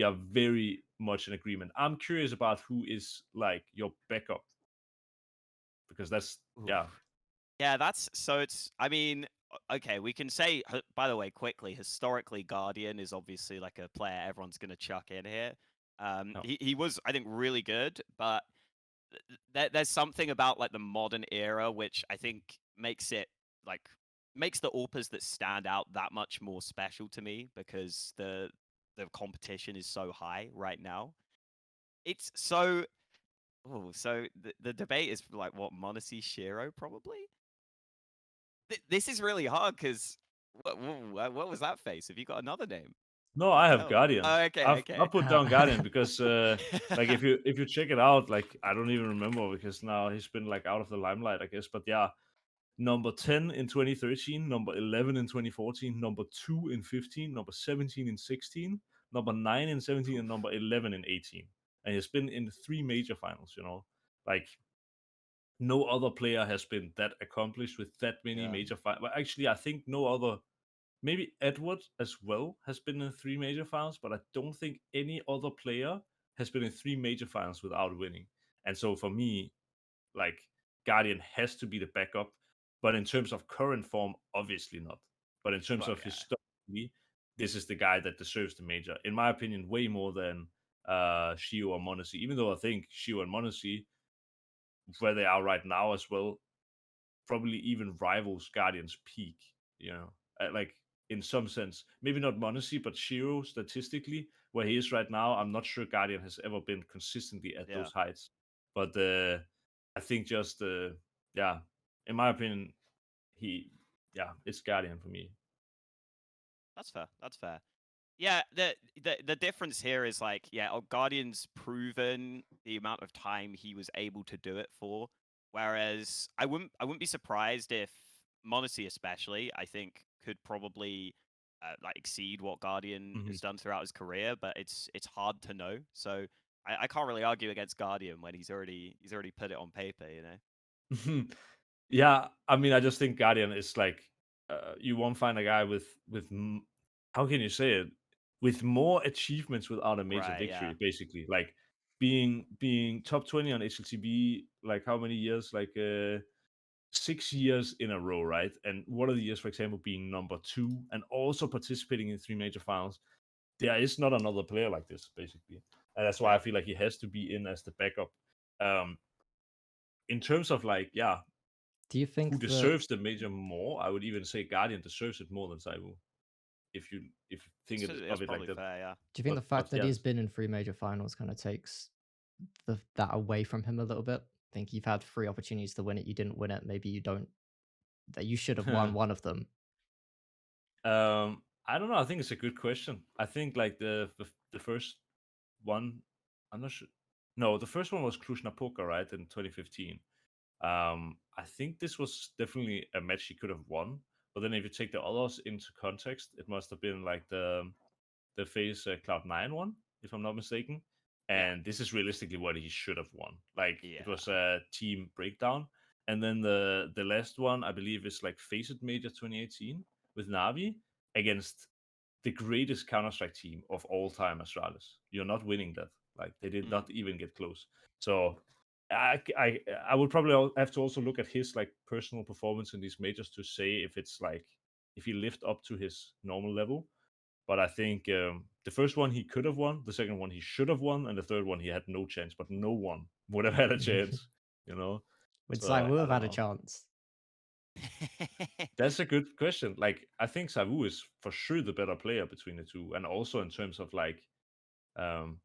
are very much in agreement. I'm curious about who is like your backup because that's yeah. Oof. Yeah, that's so it's I mean, okay, we can say by the way, quickly, historically Guardian is obviously like a player everyone's going to chuck in here. No. He was I think really good, but there's something about like the modern era which I think makes it like makes the AWPers that stand out that much more special to me because the competition is so high right now. It's so so the debate is like what Monacy Shiro probably. This is really hard because what was that face? Have you got another name? No, You I have tell me. Guardian. Oh, okay, I okay. put down Guardian because like if you check it out, like I don't even remember because now he's been like out of the limelight, I guess. But yeah, number 10 in 2013, number 11 in 2014, number 2 in 15, number 17 in 16, number 9 in 17, and Oof. number 11 in 18. And he's been in 3 major finals, Like no other player has been that accomplished with that many Yeah. major finals. Well, actually, I think no other, maybe Edward as well has been in 3 major finals, but I don't think any other player has been in 3 major finals without winning. And so for me, like Guardian has to be the backup. But in terms of current form, obviously not. But in terms Well, of yeah. historically, this is the guy that deserves the major, in my opinion, way more than Shio or Monacy. Even though I think Shio and Monacy, where they are right now as well, probably even rivals Guardian's peak. Like in some sense, maybe not Monacy, but Shiro statistically, where he is right now, I'm not sure Guardian has ever been consistently at Yeah. those heights. But I think just yeah, in my opinion, he yeah, it's Guardian for me. That's fair. That's fair. Yeah, the difference here is like, yeah, Guardian's proven the amount of time he was able to do it for. Whereas I wouldn't be surprised if Monacy especially, I think, could probably like exceed what Guardian Mhm. has done throughout his career, but it's hard to know. So I can't really argue against Guardian when he's already put it on paper, you know? Yeah, I mean, I just think Guardian is like you won't find a guy how can you say it, with more achievements without a major Right, yeah. victory, basically. Like being top 20 on HLTV, like how many years? Like 6 years in a row, right? And one of the years, for example, being number 2 and also participating in 3 major finals. There is not another player like this, basically, and that's why I Yeah. feel like he has to be in as the backup. Um, in terms of like, yeah, Do you who think that deserves the major more, I would even say Guardian deserves it more than Saivu, if you think That's of it like probably that. fair, yeah. do you think the But fact that yeah, he's been in 3 major finals kind of takes that away from him a little bit? I think you've had 3 opportunities to win it, you didn't win it. Maybe you don't that you should have won one of them. I don't know. I think it's a good question. I think like the first one, I'm not sure. No, the first one was Cluj-Napoca, right, in 2015. I think this was definitely a match he could have won. But then if you take the others into context, it must have been like the phase Cloud9 one, if I'm not mistaken. Yeah. And this is realistically what he should have won. Like it Yeah. was a team breakdown. And then the last one, I believe, is like Face It Major 2018 with Navi against the greatest Counter-Strike team of all time, Astralis. You're not winning that. Like, they did not even get close. So I would probably have to also look at his like personal performance in these majors to say if it's like if he lived up to his normal level. But I think the first one he could have won, the second one he should have won, and the third one he had no chance. But no one would have had a chance, you know. Would So Zywoo I have don't had a know. chance? That's a good question. Like, I think Savu is for sure the better player between the two, and also in terms of like, um,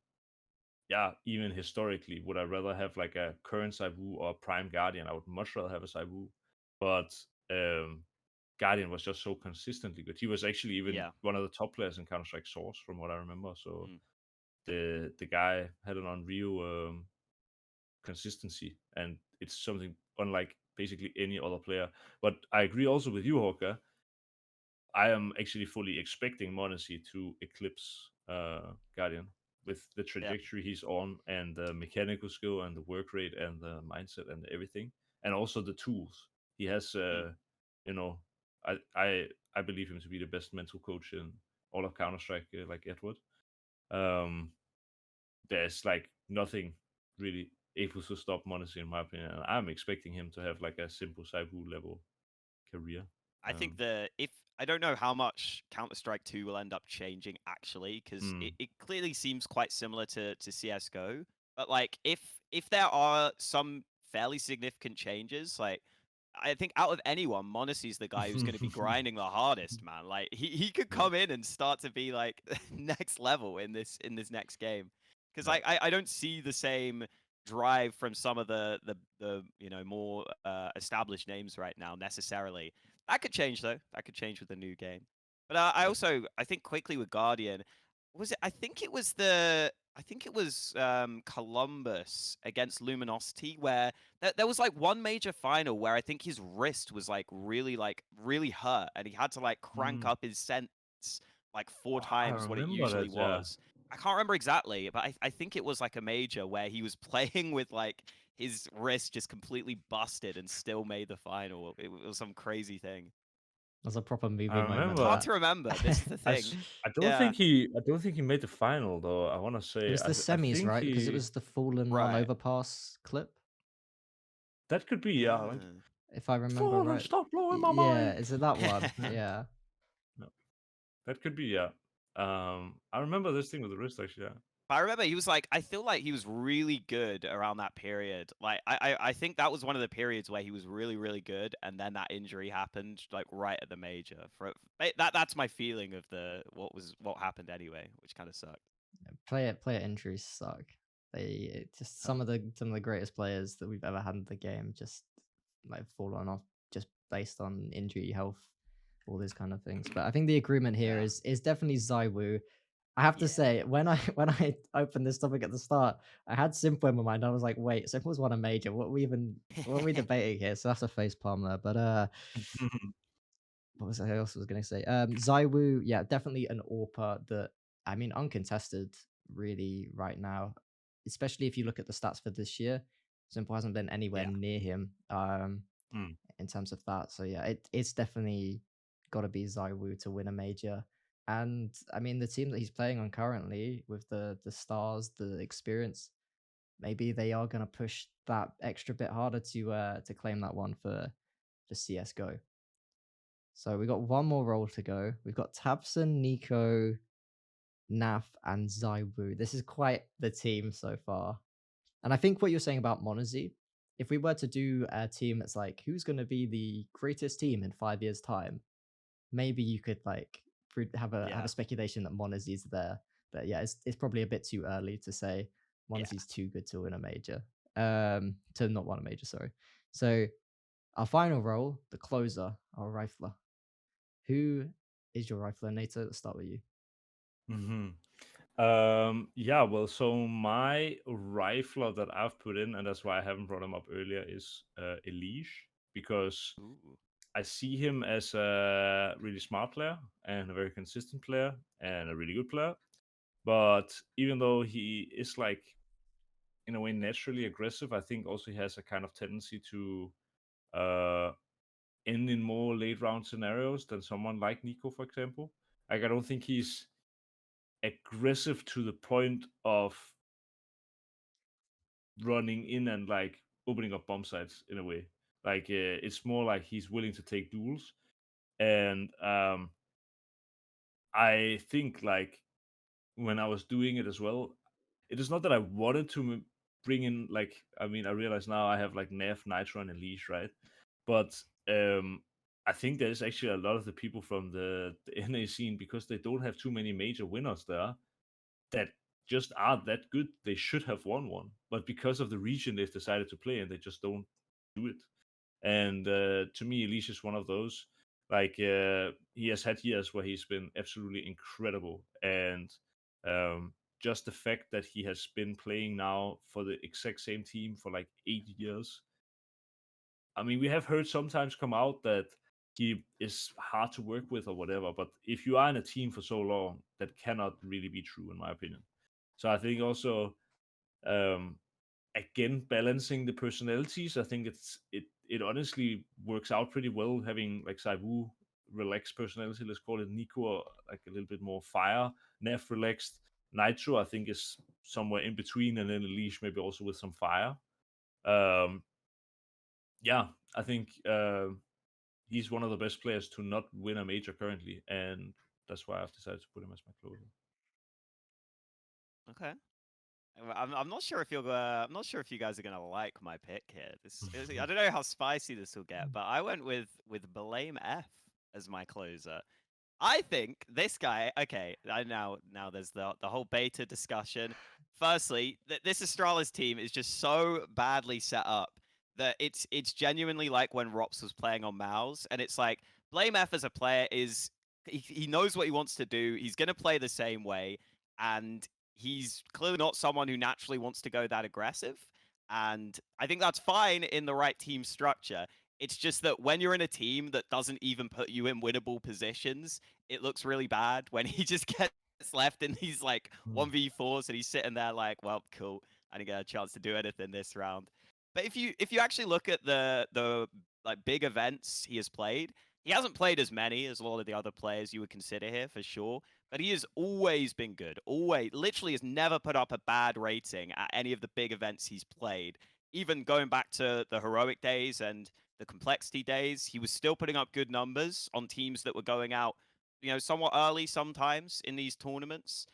yeah, even historically, would I rather have like a current Savu or a Prime Guardian? I would much rather have a Savu, but Guardian was just so consistently good. He was actually even Yeah. one of the top players in Counter Strike Source, from what I remember. So Mm. the guy had an unreal consistency, and it's something unlike basically any other player. But I agree also with you, Hawker. I am actually fully expecting Monacy to eclipse Guardian with the Yeah. trajectory he's on, and the mechanical skill, and the work rate, and the mindset, and everything, and also the tools he has. Mm. You know, I believe him to be the best mental coach in all of Counter Strike, like Edward. Um, there's like nothing really able to stop Monacy, in my opinion. And I'm expecting him to have like a simple Saibu level career. I think if I don't know how much Counter Strike 2 will end up changing actually, because Mm, it clearly seems quite similar to CSGO. But like if there are some fairly significant changes, like I think out of anyone, Monacy's the guy who's going to be grinding the hardest, man. Like he could yeah, come in and start to be like next level in this next game. Because yeah, I don't see the same drive from some of the more established names right now necessarily. That could change though. That could change with the new game. But yeah. I think quickly with Guardian, was it? I think it was Columbus against Luminosity where there was like one major final where I think his wrist was like really hurt and he had to like crank Mm. up his sense like four Oh, I times what it remember usually that. Yeah. was. I can't remember exactly, but I think it was like a major where he was playing with like his wrist just completely busted and still made the final. It was some crazy thing. That's a proper I movie moment. It's remember. hard That to remember. This is the thing. I don't Yeah. think he made the final though. I want to it say was the I semis, think right? Because it he was the fallen on Right. overpass clip, that could be, yeah. Like, Ah. if I remember fallen, right. stop blowing my Yeah, mind. is it that one? Yeah, Yeah. no, that could be, yeah. I remember this thing with the wrist actually. Yeah. But I remember he was like, I feel like he was really good around that period. Like, I think that was one of the periods where he was really, really good, and then that injury happened, like right at the major. That's my feeling of what happened anyway, which kind of sucked. Player injuries suck. They just Yeah. some of the greatest players that we've ever had in the game just like fallen off just based on injury health, all these kind of things. But I think the agreement here Yeah. is definitely Zywoo. I have to Yeah. say, when I opened this topic at the start, I had Simple in my mind. I was like, wait, Simple's won a major. What are we debating here? So that's a face palm there. But what was I else was gonna say? Zywoo, yeah, definitely an AWPer that I mean uncontested really right now, especially if you look at the stats for this year. Simple hasn't been anywhere Yeah. near him Mm, in terms of that. So yeah, it's definitely got to be Zywoo to win a major. And I mean the team that he's playing on currently with the stars, the experience, maybe they are going to push that extra bit harder to claim that one for CS:GO. So we got one more role to go. We've got Tabson, Nico, Naf, and Zywoo. This is quite the team so far. And I think what you're saying about Monazy, if we were to do a team that's like, who's going to be the greatest team in 5 years' time, maybe you could like have a Yeah. speculation that Monazy's there. But yeah, it's probably a bit too early to say Yeah. Monazy's too good to win a major. To not win a major, sorry. So our final role, the closer, our rifler. Who is your rifler, Nato? Let's start with you. hmm Yeah, well, so my rifler that I've put in, and that's why I haven't brought him up earlier, is Elish, because Ooh. I see him as a really smart player and a very consistent player and a really good player. But even though he is like in a way naturally aggressive, I think also he has a kind of tendency to uh, end in more late round scenarios than someone like Nico, for example. Like I don't think he's aggressive to the point of running in and like opening up bomb sites in a way. Like it's more like he's willing to take duels, and I think like when I was doing it as well, it is not that I wanted to bring in like I mean I realize now I have like Nev, Nitro, and Elise, right? But I think there's actually a lot of the people from the NA scene because they don't have too many major winners there that just aren't that good. They should have won one, but because of the region they've decided to play and they just don't do it. And to me, Elise is one of those. Like he has had years where he's been absolutely incredible, and just the fact that he has been playing now for the exact same team for like 8 years. I mean, we have heard sometimes come out that he is hard to work with or whatever, but if you are in a team for so long, that cannot really be true, in my opinion. So I think also um, again balancing the personalities. I think it honestly works out pretty well having like Saibu relaxed personality, let's call it. Nico like a little bit more fire, Neff relaxed. Nitro I think is somewhere in between, and then Leash maybe also with some fire. Um, yeah, I think he's one of the best players to not win a major currently, and that's why I've decided to put him as my closer. Okay. I'm not sure if I'm not sure if you guys are gonna like my pick here. I don't know how spicy this will get, but I went with Blame F as my closer. I think this guy. Okay, now there's the whole beta discussion. Firstly, this Astralis team is just so badly set up that it's genuinely like when Rops was playing on Mouse, and it's like Blame F as a player is he knows what he wants to do. He's gonna play the same way, and he's clearly not someone who naturally wants to go that aggressive. And I think that's fine in the right team structure. It's just that when you're in a team that doesn't even put you in winnable positions, it looks really bad when he just gets left in these like 1v4s and he's sitting there like, well, cool, I didn't get a chance to do anything this round. But if you actually look at the like big events he has played, he hasn't played as many as a lot of the other players you would consider here for sure, but he has always been good. Always, literally has never put up a bad rating at any of the big events he's played. Even going back to the heroic days and the complexity days, he was still putting up good numbers on teams that were going out, somewhat early sometimes in these tournaments.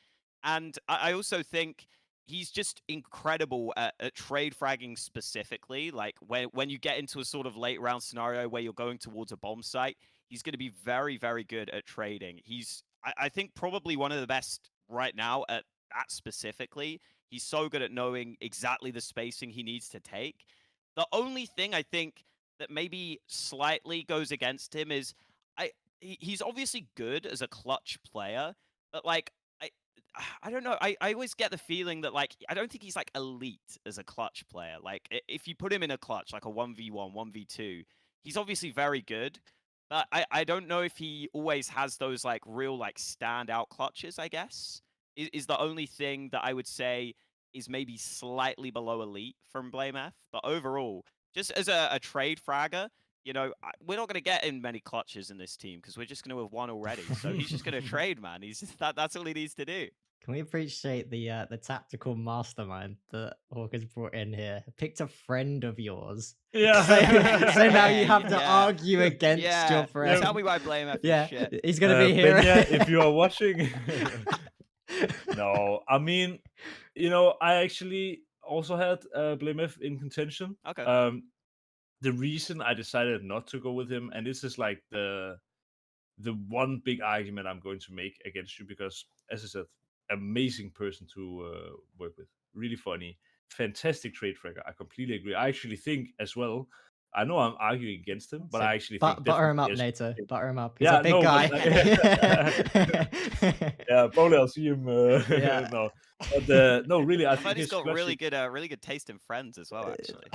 And I also think he's just incredible at trade fragging specifically. Like when you get into a sort of late round scenario where you're going towards a bomb site, he's going to be very, very good at trading. I think, probably one of the best right now at that specifically. He's so good at knowing exactly the spacing he needs to take. The only thing I think that maybe slightly goes against him is he's obviously good as a clutch player, but like I don't know. I always get the feeling that like I don't think he's like elite as a clutch player. Like if you put him in a clutch, like a 1v1, 1v2, he's obviously very good. But I don't know if he always has those like real like standout clutches, I guess. Is the only thing that I would say is maybe slightly below elite from Blame F. But overall, just as a trade fragger, we're not going to get in many clutches in this team because we're just going to have won already. So he's just going to trade, man. He's just, that's all he needs to do. Can we appreciate the tactical mastermind that Hawker's brought in here? Picked a friend of yours. Yeah. So now you have to Yeah. argue against your friend. Tell me why Blame F is Yeah, shit. he's gonna be here. Benya, if you are watching. No, I mean, I actually also had Blame F in contention. Okay. The reason I decided not to go with him, and this is like the one big argument I'm going to make against you, because as I said, amazing person to work with, really funny, fantastic trade fragger. I completely agree. I actually think as well. I know I'm arguing against him, but I actually think butter him up, definitely Nato. Butter him up. He's yeah, a big no, guy. yeah, probably I'll see him. Yeah. No, but no, really, I I think heard he's his got clutching. really good taste in friends as well, actually.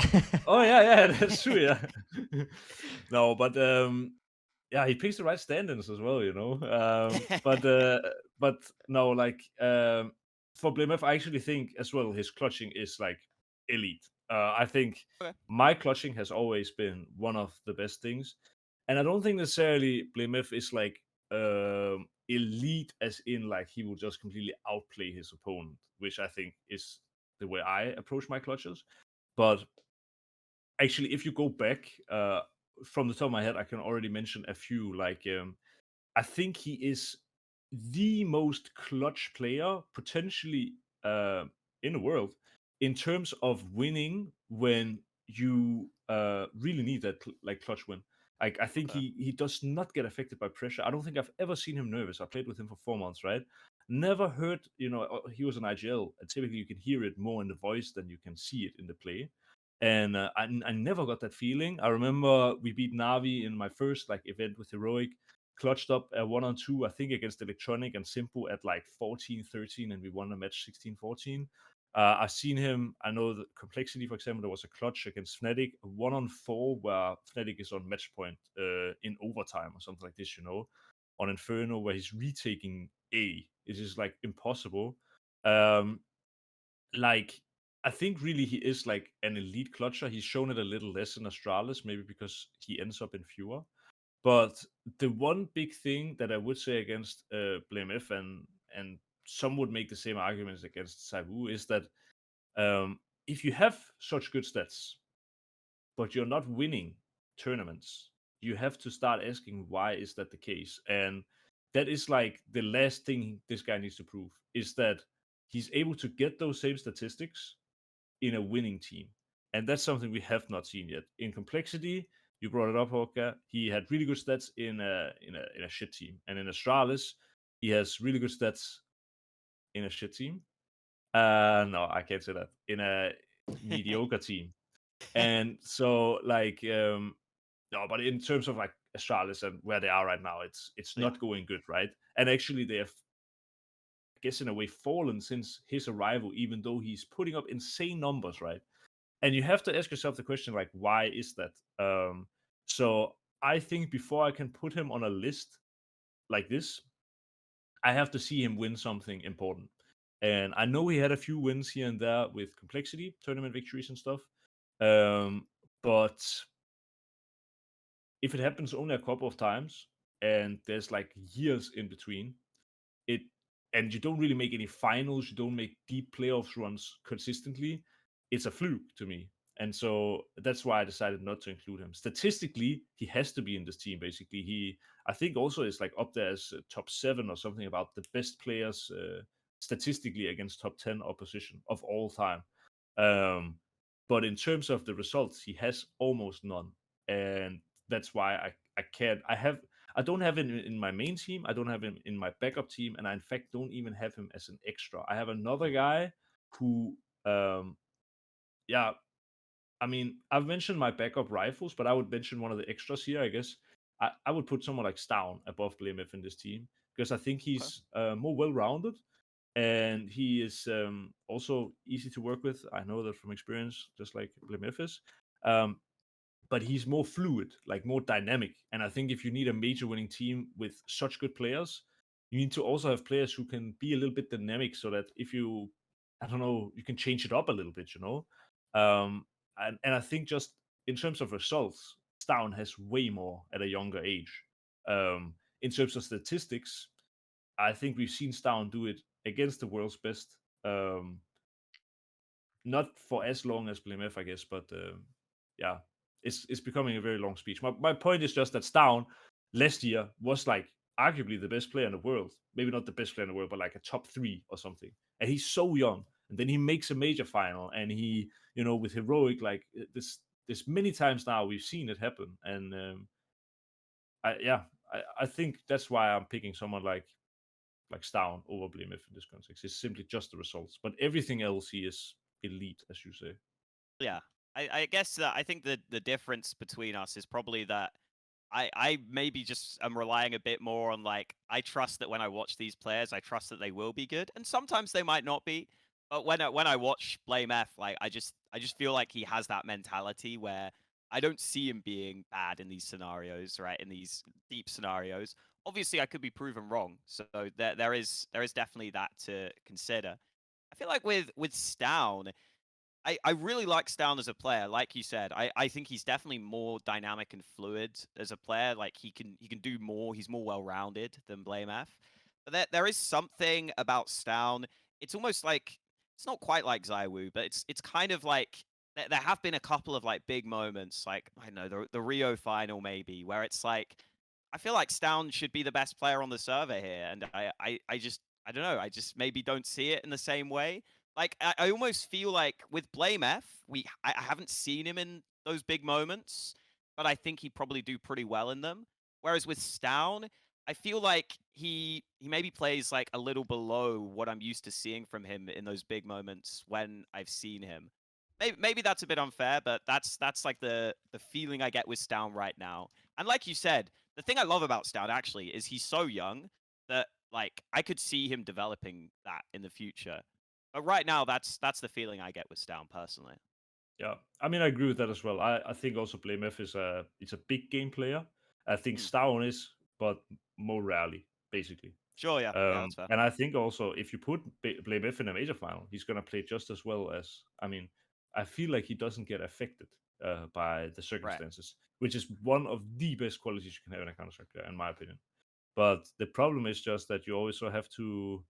Oh yeah, that's true. Yeah, no, but yeah, he picks the right stand-ins as well, but no, like for Blimf, I actually think as well his clutching is like elite. I think Okay. my clutching has always been one of the best things, and I don't think necessarily Blimf is like elite as in like he will just completely outplay his opponent, which I think is the way I approach my clutches. But actually, if you go back from the top of my head, I can already mention a few. Like I think he is the most clutch player potentially in the world in terms of winning when you really need that like clutch win. Like I think Okay. he does not get affected by pressure. I don't think I've ever seen him nervous. I played with him for 4 months, right? Never heard, he was an IGL, and typically you can hear it more in the voice than you can see it in the play. And I never got that feeling. I remember we beat Navi in my first like event with Heroic, clutched up a 1-on-2, I think, against Electronic and Simple at like 14-13, and we won the match 16-14. I've seen him. I know the Complexity, for example, there was a clutch against Fnatic, a 1-on-4, where Fnatic is on match point in overtime or something like this, on Inferno, where he's retaking A. It is like impossible. Um, like, I think really he is like an elite clutcher. He's shown it a little less in Astralis, maybe because he ends up in fewer. But the one big thing that I would say against BlameF, and some would make the same arguments against Saivu, is that if you have such good stats, but you're not winning tournaments, you have to start asking why is that the case. And that is like the last thing this guy needs to prove, is that he's able to get those same statistics in a winning team. And that's something we have not seen yet. In Complexity, you brought it up, Hawka. He had really good stats in a shit team. And in Astralis, he has really good stats in a shit team. No, I can't say that. In a mediocre team. And so like no, but in terms of like Astralis and where they are right now, it's Yeah. not going good, right? And actually they have, I guess, in a way fallen since his arrival, even though he's putting up insane numbers, right? And you have to ask yourself the question, like, why is that? So I think before I can put him on a list like this, I have to see him win something important. And I know he had a few wins here and there with Complexity, tournament victories and stuff. But if it happens only a couple of times and there's like years in between, it and you don't really make any finals, you don't make deep playoffs runs consistently, it's a fluke to me. And so that's why I decided not to include him. Statistically, he has to be in this team. Basically, he, I think, also is like up there as top 7 or something about the best players statistically against top 10 opposition of all time. Um, but in terms of the results, he has almost none, and that's why I can't. I don't have him in my main team. I don't have him in my backup team, and I in fact don't even have him as an extra. I have another guy who, yeah, I mean, I've mentioned my backup rifles, but I would mention one of the extras here. I guess I would put someone like Stown above BlameF in this team because I think Okay. he's more well-rounded, and he is also easy to work with. I know that from experience, just like BlameF is. Um, but he's more fluid, like more dynamic. And I think if you need a major winning team with such good players, you need to also have players who can be a little bit dynamic so that if you, I don't know, you can change it up a little bit. And I think just in terms of results, Stown has way more at a younger age. In terms of statistics, I think we've seen Stown do it against the world's best. Um, Not for as long as BlameF, I guess, but yeah, it's becoming a very long speech. My point is just that Stown last year was like arguably the best player in the world. Maybe not the best player in the world, but like a top 3 or something. And he's so young, and then he makes a major final, and he, with Heroic, like this many times now we've seen it happen, and I think that's why I'm picking someone like Stown over BlameF in this context. It's simply just the results, but everything else he is elite, as you say. Yeah. I guess that I think the difference between us is probably that I maybe just am relying a bit more on like I trust that when I watch these players, I trust that they will be good, and sometimes they might not be. But when I watch Blame F, like I just feel like he has that mentality where I don't see him being bad in these scenarios, right? In these deep scenarios. Obviously, I could be proven wrong, so there is definitely that to consider. I feel like with Stown, I really like Stown as a player. Like you said, I think he's definitely more dynamic and fluid as a player. Like he can do more. He's more well rounded than Blame F. But there is something about Stown. It's almost like it's not quite like Zywoo, but it's kind of like there have been a couple of like big moments, like I don't know the Rio final maybe, where it's like I feel like Stown should be the best player on the server here, and I just I don't know, I just maybe don't see it in the same way. Like I almost feel like with Blame F, I haven't seen him in those big moments, but I think he'd probably do pretty well in them. Whereas with Stown, I feel like he maybe plays like a little below what I'm used to seeing from him in those big moments when I've seen him. Maybe that's a bit unfair, but that's like the feeling I get with Stown right now. And like you said, the thing I love about Stown actually is he's so young that like I could see him developing that in the future. But right now, that's the feeling I get with Stown personally. Yeah, I mean, I agree with that as well. I think also BlameF is a big game player. I think Mm. Stown is, but more rarely, basically. Sure, yeah, that's fair. And I think also if you put BlameF in a major final, he's gonna play just as well as. I mean, I feel like he doesn't get affected by the Right. circumstances, which is one of the best qualities you can have in a Counter Strike player, in my opinion. But the problem is just that you also have to,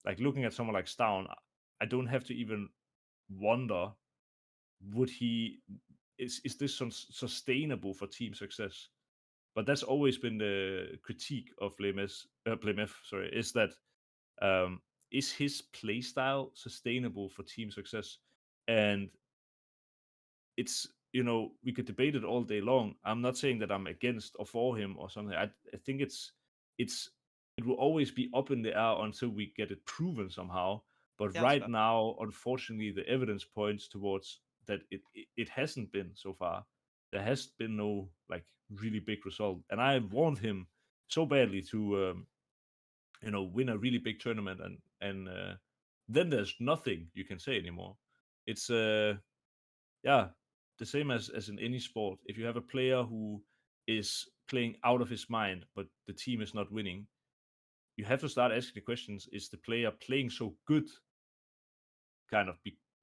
like, looking at someone like Stown, I don't have to even wonder, would he is this sustainable for team success? But that's always been the critique of Blame F, sorry, is that is his playstyle sustainable for team success? And it's, we could debate it all day long. I'm not saying that I'm against or for him or something. I think it's it will always be up in the air until we get it proven somehow. But Yeah, that's right fair. now, unfortunately, the evidence points towards that it hasn't been so far. There has been no like really big result, and I want him so badly to win a really big tournament, and then there's nothing you can say anymore. It's yeah, the same as in any sport. If you have a player who is playing out of his mind, but the team is not winning, you have to start asking the questions: is the player playing so good, kind of,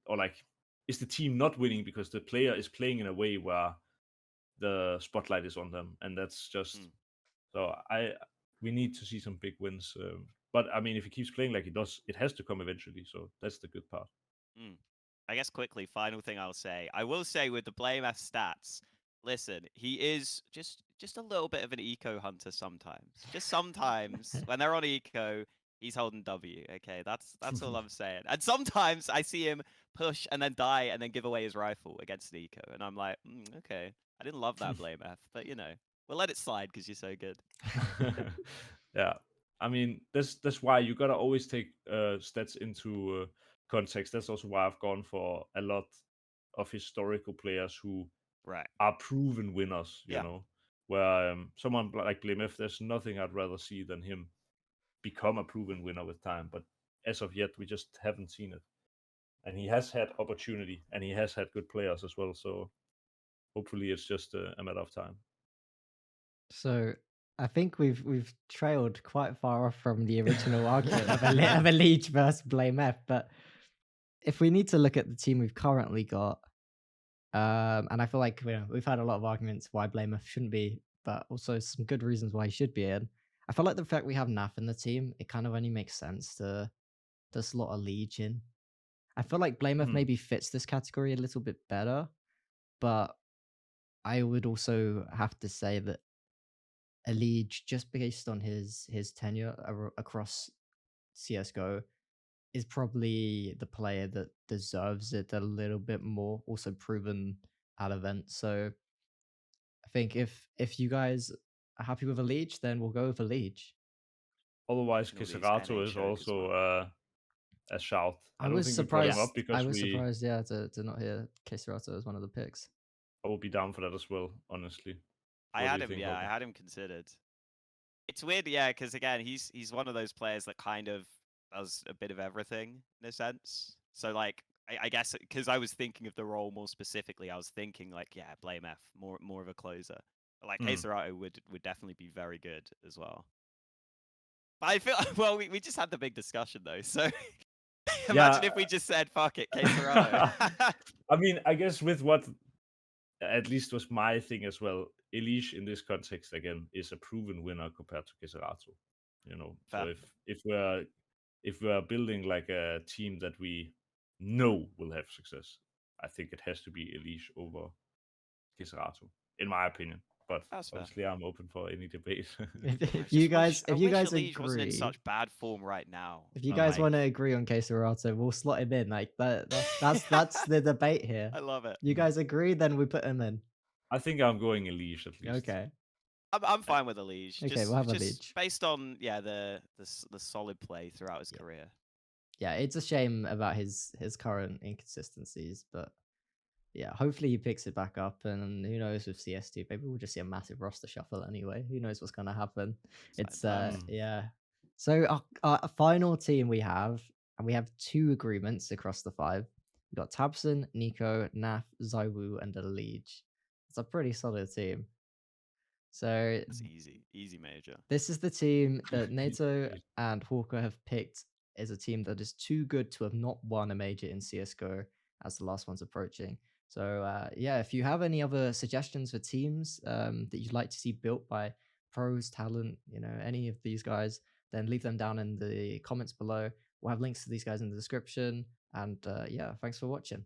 or like, is the team not winning because the player is playing in a way where the spotlight is on them, and that's just Mm, so we need to see some big wins. But I mean, if he keeps playing like he does, it has to come eventually. So that's the good part. mm. I guess quickly, final thing I'll say. I will say with the Blame F stats, listen, he is just a little bit of an eco hunter sometimes. Just sometimes when they're on eco, he's holding W. Okay, that's all I'm saying. And sometimes I see him push and then die and then give away his rifle against an eco, and I'm like, okay, I didn't love that Blame F, but we'll let it slide because you're so good. Yeah, I mean, that's why you gotta always take stats into context. That's also why I've gone for a lot of historical players who Right. are proven winners. Yeah. Where someone like Blimf, there's nothing I'd rather see than him become a proven winner with time. But as of yet, we just haven't seen it. And he has had opportunity, and he has had good players as well. So hopefully, it's just a matter of time. So I think we've trailed quite far off from the original argument of of a Leech versus Blame F. But if we need to look at the team we've currently got, and I feel like we've had a lot of arguments why Blame F shouldn't be, but also some good reasons why he should be in. I feel like the fact we have Naf in the team, it kind of only makes sense to slot a Leech in. I feel like Blame F Hmm. maybe fits this category a little bit better, but I would also have to say that Elige, just based on his tenure across CSGO, is probably the player that deserves it a little bit more. Also proven at events. So I think if you guys are happy with Elige, then we'll go with Elige. Otherwise, And all these Kiserato NA is choke as also well. a shout. I I don't was think we brought him Yeah. up surprised. I because was surprised, yeah, to not hear Keserato as one of the picks. I will be down for that as well, honestly. I What do had you him, think, yeah, I Hawka? had him considered. It's weird, yeah, because again, he's one of those players that kind of does a bit of everything in a sense. So like, I guess because I was thinking of the role more specifically, I was thinking like, yeah, Blame F, more of a closer. But like Hmm. Keserato would definitely be very good as well. But I feel well, we just had the big discussion though, so Imagine Yeah. if we just said fuck it, Queserato. I mean, I guess with what at least was my thing as well, Elish in this context again is a proven winner compared to Keserato. So Fair. if we're building like a team that we know will have success, I think it has to be Elish over Keserato, in my opinion. But That's fair. obviously, I'm open for any debate. If I you wish guys Elige wasn't in agree, such bad form right now. if you Oh guys my want to agree on Queserato, we'll slot him in. Like that's the debate here. I love it. You guys agree, then we put him in. I think I'm going Elish at least. Okay. I'm fine with Elige. Okay, we'll have Just Elige. based on the solid play throughout his career. Yeah, it's a shame about his current inconsistencies, but yeah, hopefully he picks it back up. And who knows with CS2, maybe we'll just see a massive roster shuffle anyway. Who knows what's gonna happen? It's yeah. So our final team we have, and we have 2 agreements across the 5. We've got Tabson, Nico, Naf, Zaiwu, and Elige. It's a pretty solid team. So It's easy major. this is the team that Easy NATO major. and Hawker have picked as a team that is too good to have not won a major in CSGO as the last one's approaching. So yeah, if you have any other suggestions for teams that you'd like to see built by pros, talent, any of these guys, then leave them down in the comments below. We'll have links to these guys in the description. And yeah, thanks for watching.